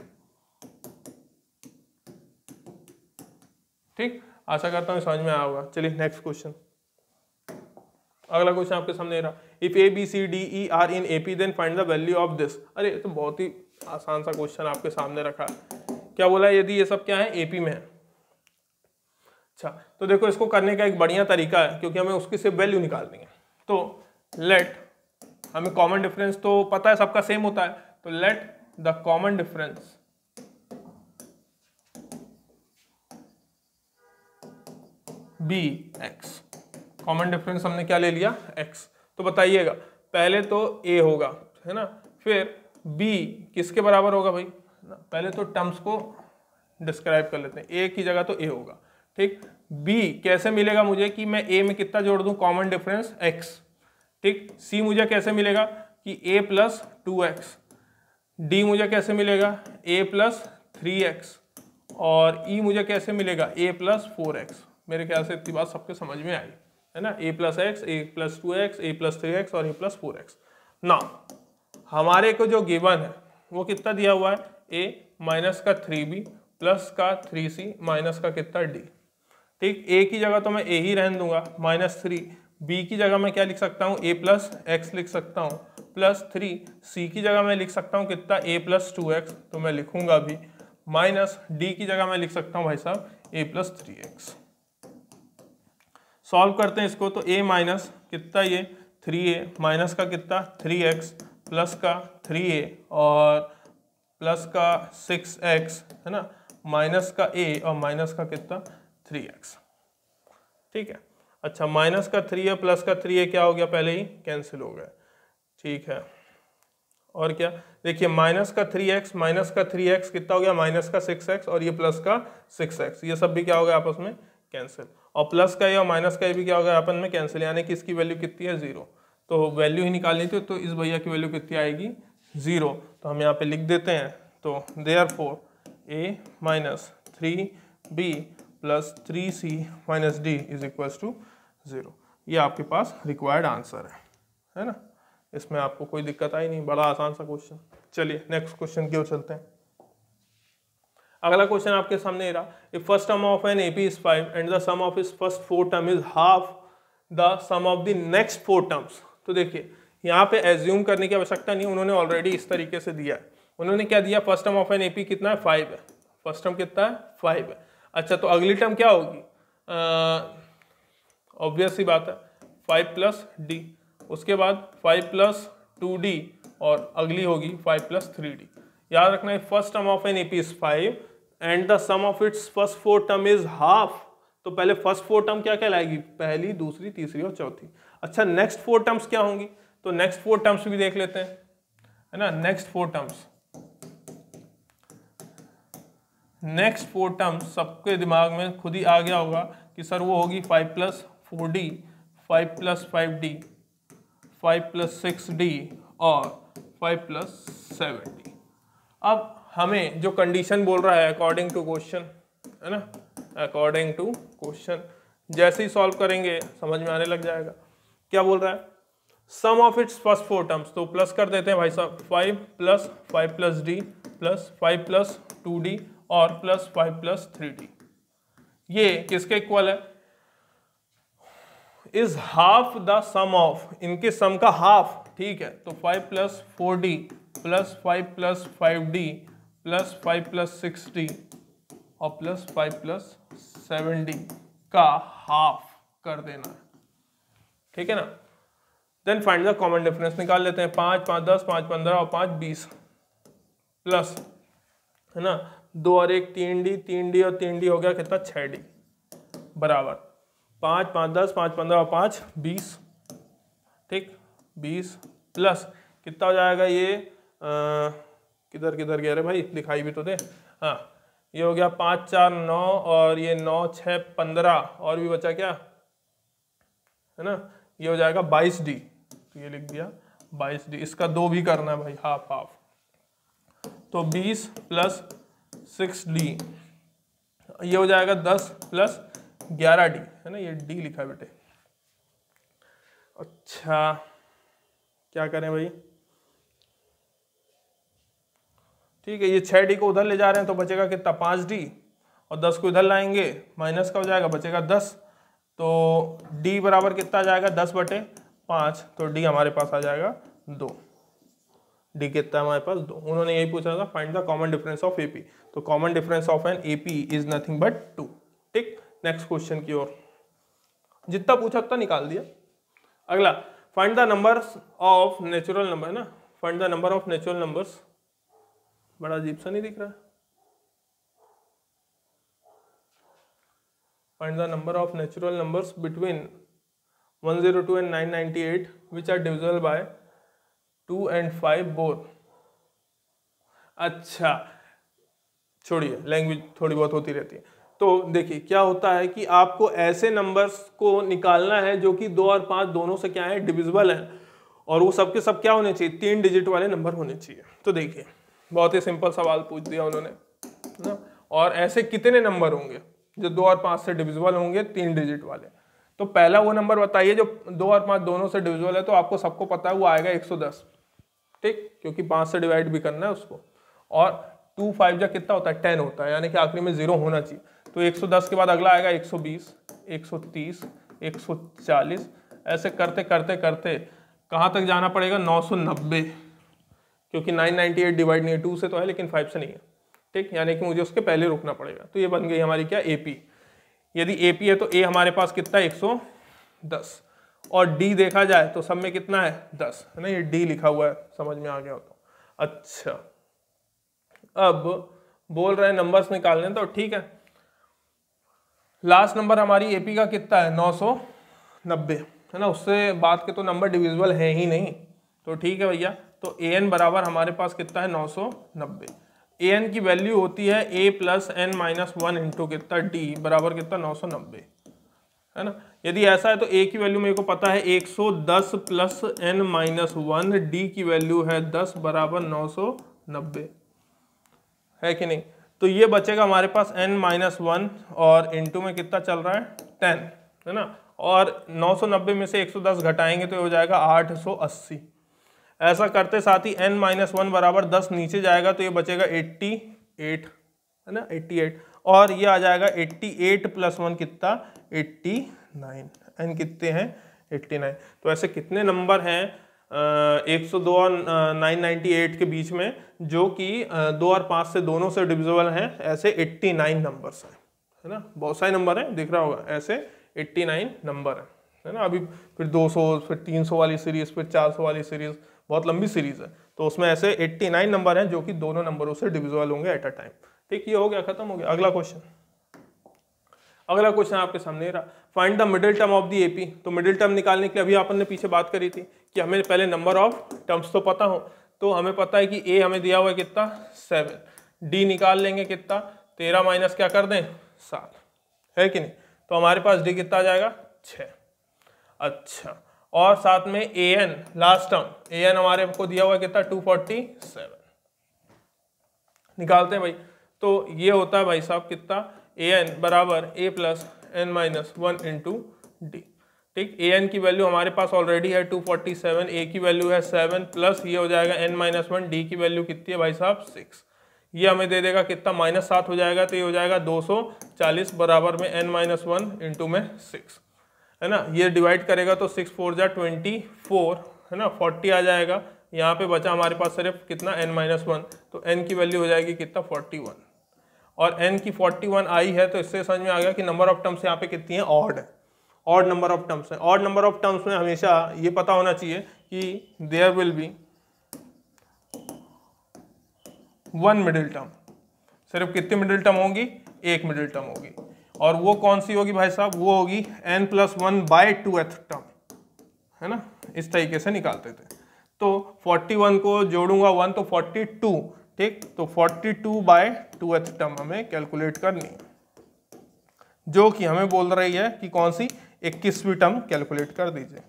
ठीक, आशा करता हूँ समझ में आया होगा। चलिए नेक्स्ट क्वेश्चन, अगला क्वेश्चन आपके सामने रहा, if a b c d e are in AP then find the value of this. अरे ये तो बहुत ही आसान सा क्वेश्चन आपके सामने रखा है। क्या बोला है, यदि ये सब क्या है एपी में है। अच्छा, तो देखो इसको करने का एक बढ़िया तरीका है, क्योंकि हमें उसकी सिर्फ वैल्यू निकालनी है। तो लेट, हमें कॉमन डिफरेंस तो पता है सबका सेम होता है, तो let the common difference be x. Common difference हमने क्या ले लिया x। तो बताइएगा पहले तो a होगा है ना, फिर b किसके बराबर होगा भाई, पहले तो टर्म्स को डिस्क्राइब कर लेते हैं। a की जगह तो a होगा, ठीक। b कैसे मिलेगा मुझे कि मैं a में कितना जोड़ दूं, कॉमन डिफरेंस x, ठीक। c मुझे कैसे मिलेगा कि a प्लस 2x, डी मुझे कैसे मिलेगा a प्लस 3x और e मुझे कैसे मिलेगा a प्लस 4x। मेरे ख्याल से इतनी बात सबके समझ में आई है ना, a plus x, a plus 2x, a plus 3x और a प्लस 4x। ना हमारे को जो गिवन है वो कितना दिया हुआ है, a माइनस का 3b प्लस का 3c माइनस का कितना d। ठीक, a की जगह तो मैं a ही रहने दूंगा -3, b की जगह मैं क्या लिख सकता हूँ a प्लस x लिख सकता हूँ प्लस 3, c की जगह मैं लिख सकता हूँ कितना a प्लस 2x तो मैं लिखूंगा भी, माइनस d की जगह मैं लिख सकता हूँ भाई साहब a प्लस 3x। सॉल्व करते हैं इसको तो a माइनस कितना ये 3a माइनस का कितना 3x प्लस का 3a और प्लस का 6x है ना, माइनस का a और माइनस का कितना 3x। ठीक है, अच्छा माइनस का 3a प्लस का 3a क्या हो गया, पहले ही कैंसिल हो गया। ठीक है, और क्या देखिए माइनस का 3x माइनस का 3x कितना हो गया माइनस का 6x और ये प्लस का 6x, ये सब भी क्या हो गया आपस में कैंसिल, और प्लस का ये और माइनस का ये भी क्या हो गया आपस में कैंसिल, यानी कि इसकी वैल्यू कितनी है 0। तो वैल्यू ही निकालनी थी, तो इस भैया की वैल्यू कितनी आएगी 0। तो हम यहाँ पे लिख देते हैं, तो therefore a minus 3b plus 3c minus d is equals to 0। ये आपके पास रिक्वायर्ड आंसर है ना, इसमें आपको कोई दिक्कत आई नहीं, बड़ा आसान सा क्वेश्चन। चलिए नेक्स्ट क्वेश्चन की ओर चलते हैं। अगला क्वेश्चन आपके सामने रहा, if first term of an AP is 5 and the sum of is first 4 term is half the sum of the next 4 terms. तो देखिए यहाँ पे एज्यूम करने की आवश्यकता नहीं, उन्होंने ऑलरेडी इस तरीके से दिया है। उन्होंने क्या दिया, first term of an AP कितना है 5 है, फर्स्ट टर्म कितना है 5 है। अच्छा तो अगली टर्म क्या होगी, ऑब्वियस सी बात है 5 प्लस d, उसके बाद 5 प्लस 2d और अगली होगी 5 प्लस 3d। याद रखना है first term of an AP is 5 and the sum of its first 4 term is half. तो पहले फर्स्ट 4 टर्म क्या कहलाएगी, पहली दूसरी तीसरी और चौथी। अच्छा नेक्स्ट 4 टर्म्स क्या होंगी, तो नेक्स्ट 4 टर्म्स भी देख लेते हैं है ना। नेक्स्ट 4 टर्म्स सबके दिमाग में खुद ही आ गया होगा कि सर वो होगी 5 plus 4d, 5 plus 5d, 5 plus 6d और 5 प्लस 7d। अब हमें जो कंडीशन बोल रहा है अकॉर्डिंग टू क्वेश्चन है ना, अकॉर्डिंग टू क्वेश्चन जैसे ही सॉल्व करेंगे समझ में आने लग जाएगा। क्या बोल रहा है, सम ऑफ इट्स फर्स्ट 4 टर्म्स, तो प्लस कर देते हैं भाई साहब 5 plus d plus 5 plus 2d और प्लस 5 प्लस 3d। ये किसके इक्वल है, is half the sum of, इनके सम का हाफ। ठीक है, तो 5 plus 4d plus 5 plus 5d plus 5 plus 6d और प्लस 5 प्लस 7d का हाफ कर देना है। ठीक है ना, then find the common difference, निकाल लेते हैं 5 5 10 5 15 और 5 20 प्लस है ना 2 और 1 3d, 3d और 3d हो गया कितना 6d बराबर 5 5 10 5 15 और 5 20। ठीक 20 प्लस कितना हो जाएगा ये किधर किधर गया रे भाई, दिखाई भी तो दे। हाँ ये हो गया 5 4 9 और ये 9 6 15 और भी बचा क्या है ना, ये हो जाएगा 22d। तो ये लिख दिया 22d, इसका 2 भी करना है भाई, हाफ हाफ। तो 20 प्लस 6d ये हो जाएगा 10 प्लस 11d है ना, ये d लिखा है बेटे। अच्छा क्या करें भाई, ठीक है ये 6d को उधर ले जा रहे हैं तो बचेगा कितना 5d और 10 को इधर लाएंगे माइनस का हो जाएगा बचेगा 10। तो d बराबर कितना आ जाएगा 10/5, तो d हमारे पास आ जाएगा 2। d कितना है हमारे पास 2। उन्होंने यही पूछा था find the common difference of AP, तो common difference of an AP is nothing but 2। ठीक नेक्स्ट क्वेश्चन की ओर, जितना पूछा उतना निकाल दिया। अगला find the numbers of natural number है ना, find the number of natural numbers, बड़ा अजीब सा नहीं दिख रहा है। Find the number of natural numbers between 102 and 998 which are divisible by 2 and 5 both। अच्छा छोड़िए, लैंग्वेज थोड़ी बहुत होती रहती है। तो देखिए क्या होता है कि आपको ऐसे नंबर्स को निकालना है जो कि 2 और 5 दोनों से क्या है डिविजिबल है, और वो सबके सब क्या होने चाहिए 3 डिजिट वाले नंबर होने चाहिए। तो देखिए बहुत ही सिंपल सवाल पूछ दिया उन्होंने ना। और ऐसे कितने नंबर होंगे जो 2 और 5 से डिविजिबल होंगे 3 डिजिट वाले? तो पहला वो नंबर बताइए जो 2 और 5 दोनों से डिविजिबल है, तो आपको सबको पता है वो आएगा 110, ठीक, क्योंकि 5 से डिवाइड भी करना है उसको। और 2 5 जा कितना होता है 10 होता है, यानी कि आखिरी में 0 होना चाहिए। तो 110 के बाद अगला आएगा 120, 130, 140, ऐसे करते करते करते कहाँ तक जाना पड़ेगा 990, क्योंकि 998 डिवाइड नहीं है 2 से तो है लेकिन 5 से नहीं है, ठीक, यानी कि मुझे उसके पहले रुकना पड़ेगा। तो ये बन गई हमारी क्या एपी। यदि एपी है तो ए हमारे पास कितना है 110, और डी देखा जाए तो सब में कितना है 10 है ना, ये डी लिखा हुआ है, समझ में आ गया हो तो। अच्छा, अब बोल रहे हैं नंबर्स निकालने, तो ठीक है, लास्ट नंबर हमारी एपी का कितना है 990 है ना, उससे बात के तो नंबर डिविजिबल है ही नहीं, तो ठीक है भैया। तो ए एन बराबर हमारे पास कितना है 990। ए एन की वैल्यू होती है a plus n minus 1 into कितना डी बराबर कितना 990 है ना। यदि ऐसा है तो ए की वैल्यू मेरे को पता है 110 प्लस एन माइनस 1, डी की वैल्यू है 10 बराबर 990, है कि नहीं। तो ये बचेगा हमारे पास n माइनस 1 और इंटू में कितना चल रहा है 10 है ना, और 990 में से 110 घटाएंगे तो हो जाएगा 880। ऐसा करते साथ ही n माइनस 1 बराबर 10 नीचे जाएगा तो ये बचेगा 88 है ना, 88, और ये आ जाएगा 88 प्लस 1 कितना 89, n कितने हैं 89। तो ऐसे कितने नंबर हैं 102 और 998 के बीच में जो कि 2 और 5 से दोनों से डिविजिबल हैं, ऐसे 89 नंबर्स हैं, है ना। बहुत सारे नंबर हैं, दिख रहा होगा, ऐसे 89 नंबर है ना। अभी फिर 200, फिर 300 वाली सीरीज, फिर 400 वाली सीरीज, बहुत लंबी सीरीज है, तो उसमें ऐसे 89 नंबर हैं जो कि दोनों नंबरों से डिविजिबल होंगे एट अ टाइम, ठीक। ये हो गया, खत्म हो गया। अगला क्वेश्चन, अगला क्वेश्चन आपके सामने रहा, find the middle term of the AP. तो मिडिल टर्म निकालने के लिए अभी अपन ने पीछे बात करी थी कि हमें पहले नंबर ऑफ टर्म्स तो पता हो, तो हमें पता है कि ए हमें दिया हुआ है कितना 7, डी निकाल लेंगे कितना 13 माइनस क्या कर दें 7, है कि नहीं। तो हमारे पास डी कितना आ जाएगा 6। अच्छा, और साथ में A N last term, A N हमारे को दिया हुआ है कितना 247, निकालते हैं भाई। तो ये होता है भाई साहब कितना ए एन बराबर a plus n minus 1 into d, ठीक। ए एन की वैल्यू हमारे पास ऑलरेडी है 247, ए की वैल्यू है 7 प्लस ये हो जाएगा एन माइनस 1, डी की वैल्यू कितनी है भाई साहब 6, ये हमें दे देगा कितना -7 हो जाएगा, तो ये हो जाएगा 240 बराबर में n माइनस 1 इंटू में 6 है ना। ये डिवाइड करेगा तो 6 4 जा 24 है ना, 40 आ जाएगा। यहाँ पे बचा हमारे पास सिर्फ कितना n माइनस 1, तो n की वैल्यू हो जाएगी कितना 41, और n की 41 आई है, तो इससे समझ में आ गया कि नंबर ऑफ टर्म्स यहाँ पे कितनी है ऑड है, ऑड नंबर ऑफ टर्म्स है। ऑड नंबर ऑफ टर्म्स में हमेशा ये पता होना चाहिए कि there will be one middle term, सिर्फ कितनी मिडिल टर्म होगी, एक मिडिल टर्म होगी, और वो कौन सी होगी भाई साहब, वो होगी n+1/2th टर्म, है ना। इस तरीके से निकालते थे। तो 41 को जोड़ूंगा 1 तो 42, ठीक। तो 42/2th टर्म हमें कैलकुलेट करनी है, जो कि हमें बोल रही है कि कौन सी 21वीं टर्म कैलकुलेट कर दीजिए,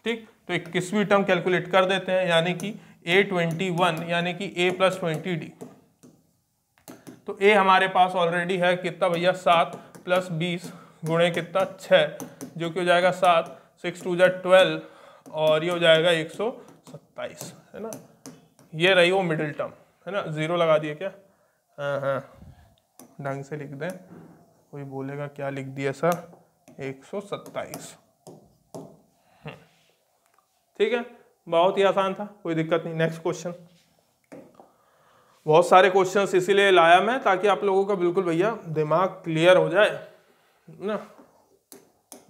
ठीक। तो 21वीं टर्म कैलकुलेट कर देते हैं, यानी कि A21 यानी कि A + 20D। तो A हमारे पास ऑलरेडी है कितना भैया 7 + 20 गुणे कितना 6, जो कि हो जाएगा 7, 6 2 जा 12, और ये हो जाएगा 127 है ना। ये रही वो मिडिल टर्म है ना। 0 लगा दिए क्या, हाँ ढंग से लिख दें, कोई बोलेगा क्या लिख दिया सर 127, ठीक है। बहुत ही आसान था, कोई दिक्कत नहीं। नेक्स्ट क्वेश्चन, बहुत सारे क्वेश्चंस इसीलिए लाया मैं ताकि आप लोगों का बिल्कुल भैया दिमाग क्लियर हो जाए ना,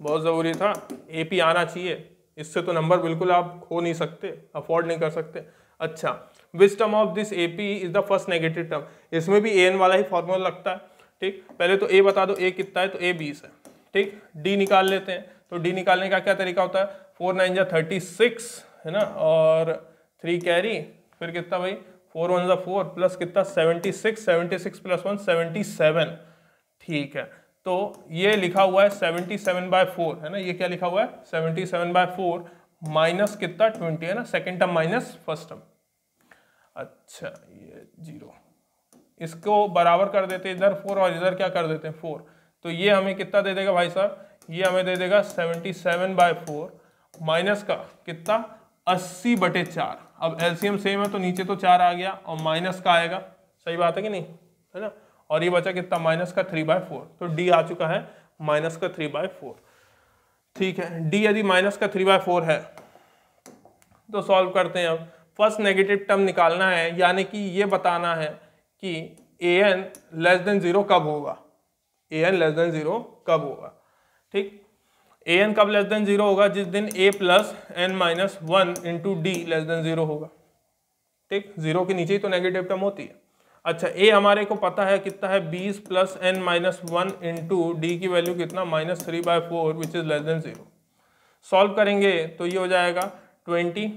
बहुत ज़रूरी था। एपी आना चाहिए, इससे तो नंबर बिल्कुल आप खो नहीं सकते, अफोर्ड नहीं कर सकते। अच्छा, which term of this AP is the first negative term, इसमें भी एन वाला ही फॉर्मूला लगता है, ठीक। पहले तो ए बता दो, ए कितना है, तो ए 20 है, ठीक। डी निकाल लेते हैं, तो डी निकालने का क्या तरीका होता है, 4 9 जा 36 है ना, और 3 कैरी, फिर कितना भाई 4 1 जा 4 प्लस कितना 76, 76 + 1 77, ठीक है। तो ये लिखा हुआ है 77/4 है ना, ये क्या लिखा हुआ है 77/4 माइनस कितना 20 है ना, second term minus first term. अच्छा ये 0, इसको बराबर कर देते हैं इधर 4 और इधर क्या कर देते हैं 4, तो ये हमें कितना दे देगा भाई साहब, ये हमें दे देगा 77/4 माइनस का कितना 80/4। अब एलसीएम सेम है तो नीचे तो 4 आ गया और माइनस का आएगा, सही बात है कि नहीं, है ना, और ये बचा कितना माइनस का 3/4, तो डी आ चुका है माइनस का 3/4। ठीक है, डी यदि माइनस का 3/4 है तो सॉल्व करते हैं। अब फर्स्ट नेगेटिव टर्म निकालना है, यानी कि ये बताना है कि an लेस देन 0 कब होगा, an लेस देन 0 कब होगा। ठीक, an कब लेस देन 0 होगा, जिस दिन a plus n minus 1 into D less than 0 होगा। ठीक, 0 के नीचे ही तो नेगेटिव टर्म होती है। अच्छा, a हमारे को पता है कितना है 20 plus n minus 1 into D की वैल्यू कितना -3/4 which is less than 0। Solve करेंगे तो ये हो जाएगा 20।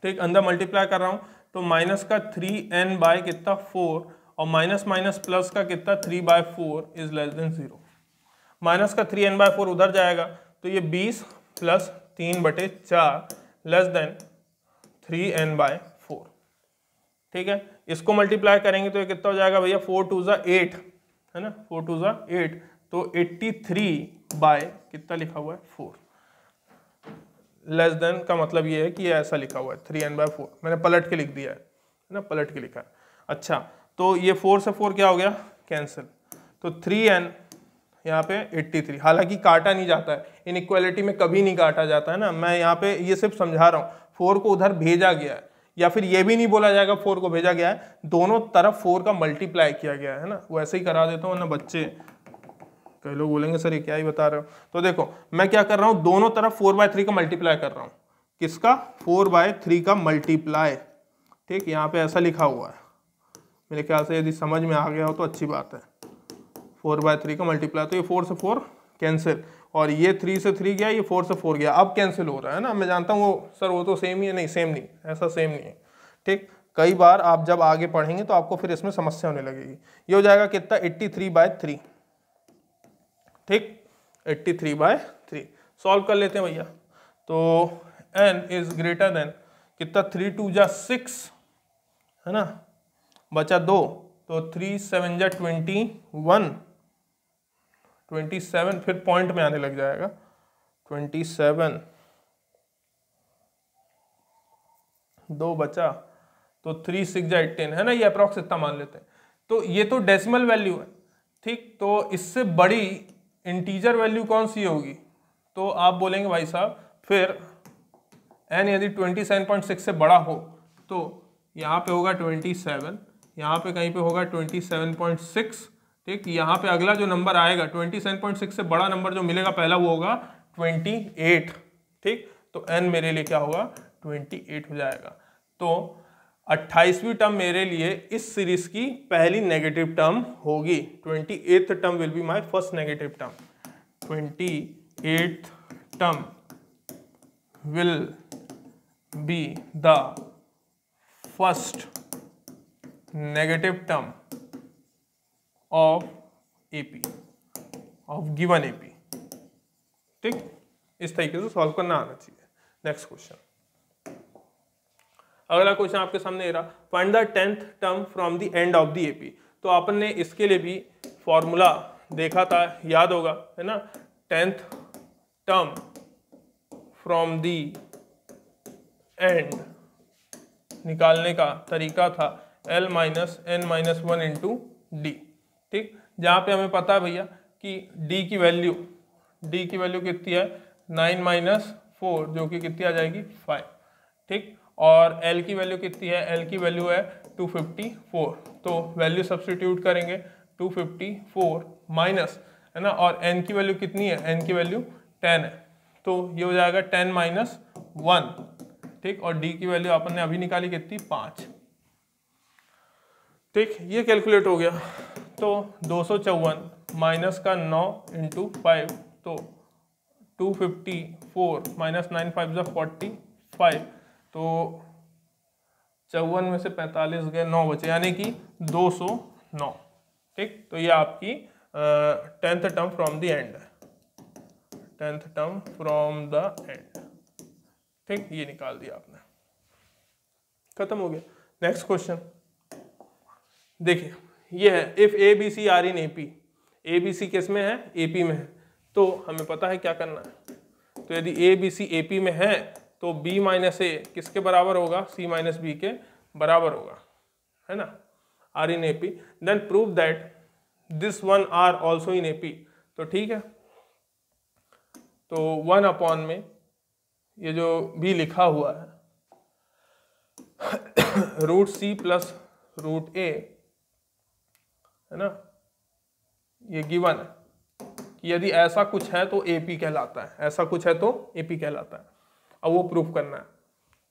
ठीक, अंदर मल्टीप्लाई कर रहा हूँ तो माइनस का 3n बाय कितना 4 और माइनस माइनस प्लस का कितना 3/4 इज लेस देन 0। माइनस का 3n/4 उधर जाएगा तो ये 20 प्लस 3/4 लेस देन 3n/4। ठीक है, इसको मल्टीप्लाई करेंगे तो ये कितना हो जाएगा भैया 4 2 ज़ा 8, है ना, 4 2 ज़ा 8, तो 83 बाय कितना लिखा हुआ है 4। लेस देन का मतलब ये है कि ये ऐसा लिखा हुआ है 3n/4, मैंने पलट के लिख दिया है ना, पलट के लिखा है। अच्छा, तो ये 4 से 4 क्या हो गया कैंसिल, तो 3n यहाँ पे 83, हालांकि काटा नहीं जाता है, इनइक्वालिटी में कभी नहीं काटा जाता है ना, मैं यहाँ पे ये सिर्फ समझा रहा हूँ, 4 को उधर भेजा गया है, या फिर ये भी नहीं बोला जाएगा 4 को भेजा गया है, दोनों तरफ 4 का मल्टीप्लाई किया गया है ना, वैसे ही करा देता हूँ ना बच्चे, कई लोग बोलेंगे सर ये क्या ही बता रहे हो। तो देखो मैं क्या कर रहा हूँ, दोनों तरफ 4/3 का मल्टीप्लाई कर रहा हूँ, किसका 4/3 का मल्टीप्लाई। ठीक, यहाँ पे ऐसा लिखा हुआ है, मेरे ख्याल से यदि समझ में आ गया हो तो अच्छी बात है। 4/3 का मल्टीप्लाई, तो ये 4 से 4 कैंसिल, और ये 3 से 3 गया, ये 4 से 4 गया, अब कैंसिल हो रहा है ना। मैं जानता हूँ वो सर वो तो सेम ही है, नहीं सेम नहीं, ऐसा सेम नहीं है। ठीक, कई बार आप जब आगे पढ़ेंगे तो आपको फिर इसमें समस्या होने लगेगी। ये हो जाएगा कितना 83/3। ठीक, 83/3 सॉल्व कर लेते हैं भैया। तो n इज ग्रेटर देन कितना 3 2 जा 6, है ना, बचा 2, तो 3 7 जा 21, 27 फिर पॉइंट में आने लग जाएगा 27, 2 बचा, तो 3 6 जा 18, है ना, ये अप्रॉक्स इतना मान लेते हैं। तो ये तो डेसिमल वैल्यू है। ठीक, तो इससे बड़ी इंटीजर वैल्यू कौन सी होगी, तो आप बोलेंगे भाई साहब फिर n यदि 27.6 से बड़ा हो तो यहाँ पे होगा 27, यहाँ पे कहीं पे होगा 27.6। ठीक, यहाँ पे अगला जो नंबर आएगा 27.6 से बड़ा नंबर जो मिलेगा पहला वो होगा 28। ठीक, तो n मेरे लिए क्या होगा 28 हो जाएगा। तो 28वीं टर्म मेरे लिए इस सीरीज की पहली नेगेटिव टर्म होगी। 28th term will be my first negative term. 28th term will be the first negative term of AP, of given AP. ठीक, इस तरीके से सॉल्व करना आना चाहिए। नेक्स्ट क्वेश्चन, अगला क्वेश्चन आपके सामने रहा, find the 10th term from the end of the AP. तो आपन ने इसके लिए भी फॉर्मूला देखा था, याद होगा, है ना, 10th term from the end निकालने का तरीका था L minus n minus 1 into d. ठीक, जहाँ पे हमें पता है भैया कि d की वैल्यू कितनी है 9 माइनस 4 जो कि कितनी आ जाएगी 5। ठीक, और L की वैल्यू कितनी है, L की वैल्यू है 254, तो वैल्यू सब्स्टिट्यूट करेंगे 254 माइनस, है ना, और n की वैल्यू कितनी है, n की वैल्यू 10 है, तो ये हो जाएगा 10 माइनस 1। ठीक, और d की वैल्यू अपन ने अभी निकाली कितनी 5। ठीक, ये कैलकुलेट हो गया, तो 254 माइनस का 9 इंटू 5, तो 254 माइनस 9 5 45, तो 54 में से 45 गए, 9 बचे, यानी कि 209। ठीक, तो ये आपकी 10th term from the end है, 10th term from the end. ठीक, ये निकाल दिया आपने। खत्म हो गया। नेक्स्ट क्वेश्चन देखिए, ये है if a b c are in AP, a b c किस में है, एपी में है, तो हमें पता है क्या करना है। तो यदि ए बी सी एपी में है तो बी माइनस ए किसके बराबर होगा, सी माइनस बी के बराबर होगा, है ना, are in AP. Then prove that this one are also in AP, तो ठीक है, तो 1 अपॉन में ये जो भी लिखा हुआ है root c plus root a, है ना, ये गिवन है कि यदि ऐसा कुछ है तो एपी कहलाता है, ऐसा कुछ है तो एपी कहलाता है। अब वो प्रूफ करना है,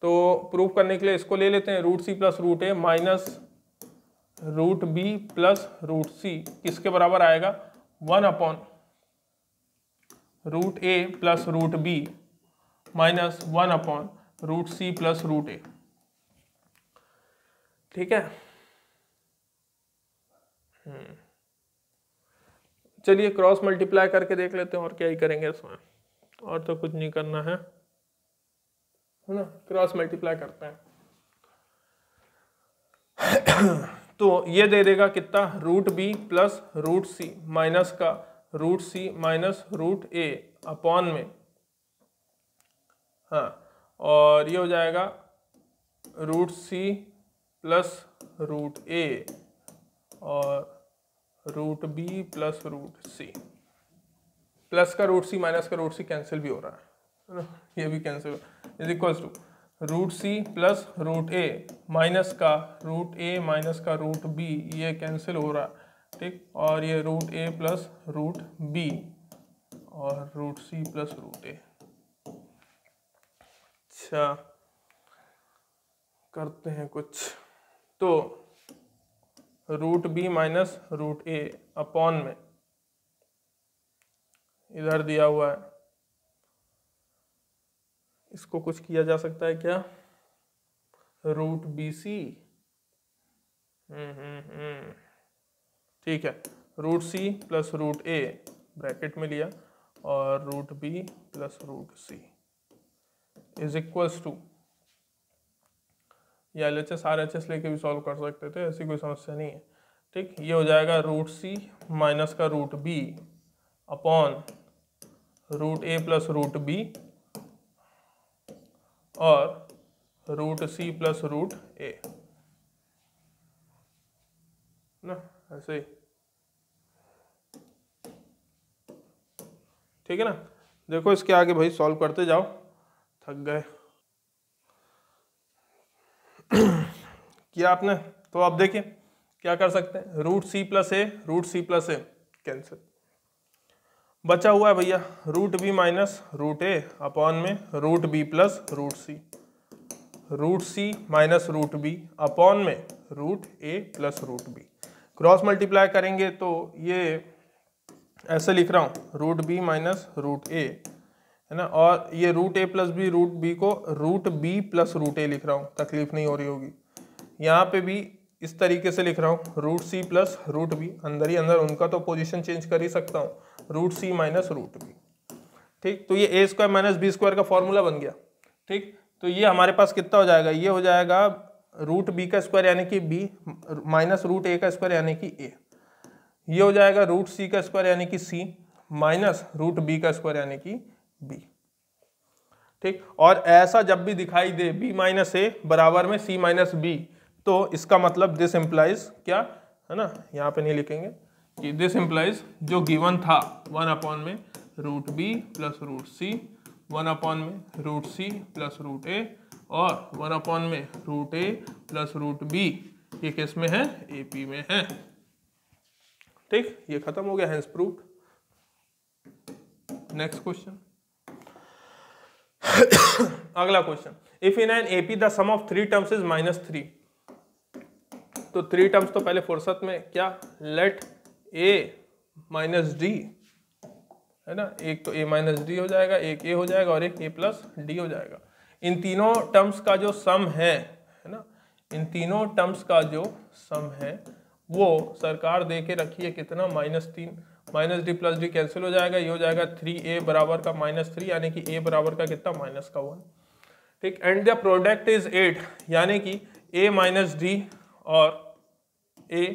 तो प्रूफ करने के लिए इसको ले लेते हैं, root c plus root a minus root b plus root c किसके बराबर आएगा, 1 upon root a plus root b minus 1 upon root c plus root a. ठीक है, चलिए क्रॉस मल्टीप्लाई करके देख लेते हैं, और क्या ही करेंगे इसमें, और तो कुछ नहीं करना है ना, क्रॉस मल्टीप्लाई करते हैं। तो ये दे देगा कितना, root b plus root c minus का root c minus root a upon में, हाँ, और ये हो जाएगा root c plus root a और root b plus root c, plus का रूट सी माइनस का रूट सी कैंसिल भी हो रहा है ना, ये भी cancel, is equals to root c plus root a minus का रूट ए माइनस का रूट बी, ये कैंसिल हो रहा है, ठीक, और ये root a plus root B और रूट सी प्लस रूट ए। अच्छा करते हैं कुछ, तो root b minus root a upon में इधर दिया हुआ है, इसको कुछ किया जा सकता है क्या, रूट बी सी, ठीक है, root c plus root a bracket में लिया और root b plus root c is equals to, या LHS RHS लेके भी सॉल्व कर सकते थे, ऐसी कोई समस्या नहीं है, ठीक, ये हो जाएगा रूट सी माइनस का root b upon root a plus root B और रूट सी प्लस रूट ए ना, ऐसे ही, ठीक है ना। देखो इसके आगे भाई सॉल्व करते जाओ, थक गए किया आपने, तो आप देखिए क्या कर सकते हैं, root c plus a cancel, बचा हुआ है भैया root b minus root a upon में root b plus root c minus root b upon में root a plus root b. Cross multiply करेंगे तो ये ऐसे लिख रहा हूँ, root b minus root a, है ना, और ये root a plus b, root b को root b plus root a लिख रहा हूँ, तकलीफ नहीं हो रही होगी। यहाँ पे भी इस तरीके से लिख रहा हूँ, root c plus root b, अंदर ही अंदर उनका तो पोजीशन चेंज कर ही सकता हूँ, root c minus root B, ठीक, तो ये ए स्क्वायर माइनस बी स्क्वायर का फॉर्मूला बन गया, ठीक, तो ये हमारे पास कितना हो जाएगा, ये हो जाएगा रूट बी का स्क्वायर यानी कि बी माइनस रूट ए का स्क्वायर यानी कि ए, ये हो जाएगा रूट सी का स्क्वायर यानी कि सी माइनस रूट बी का स्क्वायर यानी कि बी, ठीक, और ऐसा जब भी दिखाई दे बी माइनस ए बराबर में सी माइनस बी, तो इसका मतलब दिस इम्प्लाइज क्या, है ना, यहाँ पे नहीं लिखेंगे कि दिस इम्प्लाइज जो गिवन था 1 अपॉन में रूट बी प्लस रूट सी, 1 अपॉन में root c plus root a और 1 अपॉन में root a plus root b, ये किस में है, एपी में है, ठीक, ये खत्म हो गया, हेंस प्रूव्ड। नेक्स्ट क्वेश्चन अगला क्वेश्चन, if in an AP the sum of 3 terms is -3, तो 3 टर्म्स तो पहले फुर्सत में क्या, लेट a माइनस डी, है ना, एक तो a माइनस डी हो जाएगा, एक a हो जाएगा और एक a प्लस डी हो जाएगा। इन तीनों टर्म्स का जो सम है ना, इन तीनों टर्म्स का जो सम है वो सरकार दे के रखी है कितना, -3, minus D plus D cancel हो जाएगा, ये हो जाएगा 3a बराबर का -3 यानी कि a बराबर का कितना, -1, ठीक, एंड द प्रोडक्ट इज 8 यानी कि ए माइनस डी और ए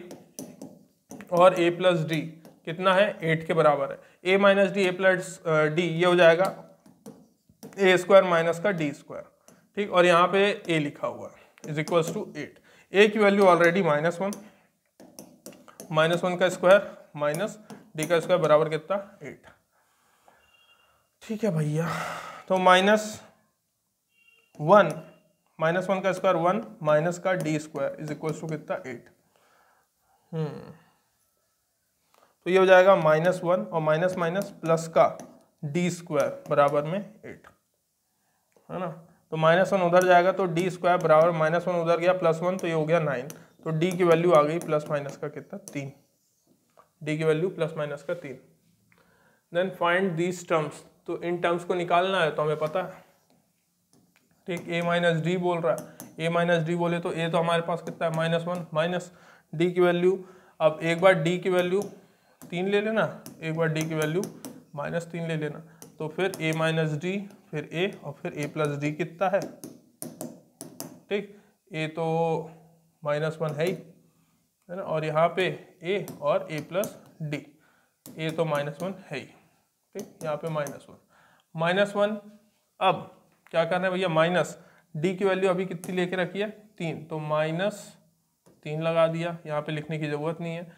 प्लस डी कितना है, 8 के बराबर है। A minus d a plus d ये हो जाएगा ए स्क्वायर माइनस का डी स्क्वायर, ठीक। और यहाँ पे ए लिखा हुआ है इज इक्वल्स टू 8। ए की वैल्यू ऑलरेडी -1, -1 का स्क्वायर माइनस डी का स्क्वायर बराबर कितना, 8, ठीक है भैया। तो -1 का स्क्वायर 1 माइनस का d square is equals to कितना, 8। तो ये हो जाएगा -1 और माइनस माइनस प्लस का डी स्क्वायर बराबर में 8, है ना। तो -1 उधर जाएगा तो डी स्क्वायर बराबर -1 उधर गया +1 तो ये हो गया 9। तो डी की वैल्यू आ गई प्लस माइनस का कितना, 3। डी की वैल्यू प्लस माइनस का 3। देन फाइंड दीज टर्म्स, तो इन टर्म्स को निकालना है तो हमें पता है, ठीक। ए माइनस डी बोल रहा है, ए माइनस डी बोले तो ए तो हमारे पास कितना है, -1 माइनस डी की वैल्यू। अब एक बार डी की वैल्यू 3 ले लेना, एक बार डी की वैल्यू -3 ले लेना, तो फिर ए माइनस डी फिर ए और फिर ए प्लस डी कितना है, ठीक। ए तो -1 है ही, है ना, और यहाँ पे ए और ए प्लस डी, ए तो -1 है ही, ठीक। यहाँ पे -1 अब क्या करना है भैया, माइनस डी की वैल्यू अभी कितनी लेके रखी है, 3, तो -3 लगा दिया, यहाँ पे लिखने की जरूरत नहीं है।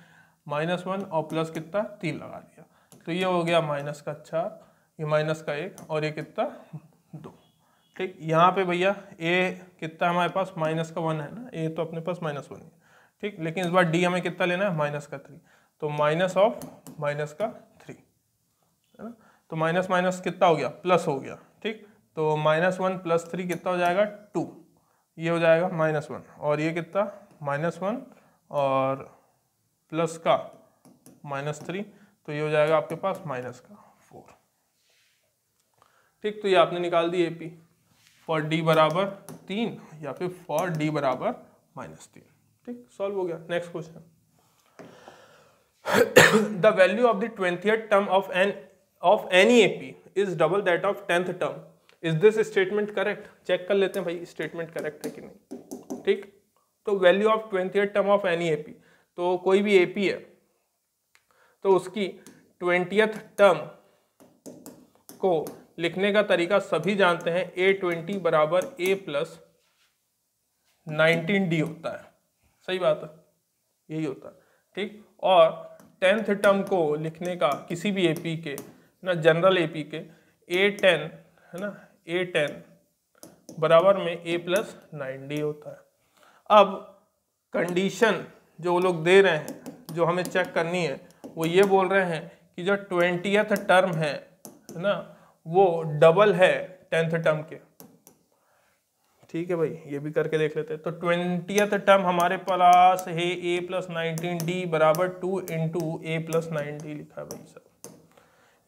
-1 और प्लस कितना, 3 लगा दिया, तो ये हो गया माइनस का 4, ये माइनस का 1 और ये कितना 2, ठीक। यहाँ पे भैया ए कितना हमारे पास माइनस का 1 है ना, ए तो अपने पास -1 है, ठीक। लेकिन इस बार डी हमें कितना लेना है, माइनस का 3, तो माइनस ऑफ माइनस का 3, है ना। तो माइनस माइनस कितना हो गया, प्लस हो गया, ठीक। तो -1 + 3 कितना हो जाएगा, 2, ये हो जाएगा -1 और ये कितना -1 और प्लस का -3, तो ये हो जाएगा आपके पास माइनस का 4, ठीक। तो ये आपने निकाल दी एपी फॉर डी बराबर 3 या फिर फॉर डी बराबर -3, ठीक। सॉल्व हो गया। Next question, the value of the 20th term of any AP is double that of 10th term, is this statement correct. Check कर लेते हैं भाई स्टेटमेंट करेक्ट है कि नहीं, ठीक। तो value of 20th term of any AP, तो कोई भी एपी है तो उसकी 20th टर्म को लिखने का तरीका सभी जानते हैं, A20 बराबर A + 19D होता है, सही बात है, यही होता है, ठीक। और 10th टर्म को लिखने का किसी भी एपी के ना, जनरल एपी के A10 है ना, A10 बराबर में A + 9D होता है। अब कंडीशन जो वो लोग दे रहे हैं, जो हमें चेक करनी है, वो ये बोल रहे हैं कि जो 20th टर्म है ना, वो डबल है 10th टर्म के, ठीक है भाई, ये भी करके देख लेते हैं। तो 20th टर्म हमारे पास है A + 19D बराबर 2 × A + 9D लिखा है भाई साहब,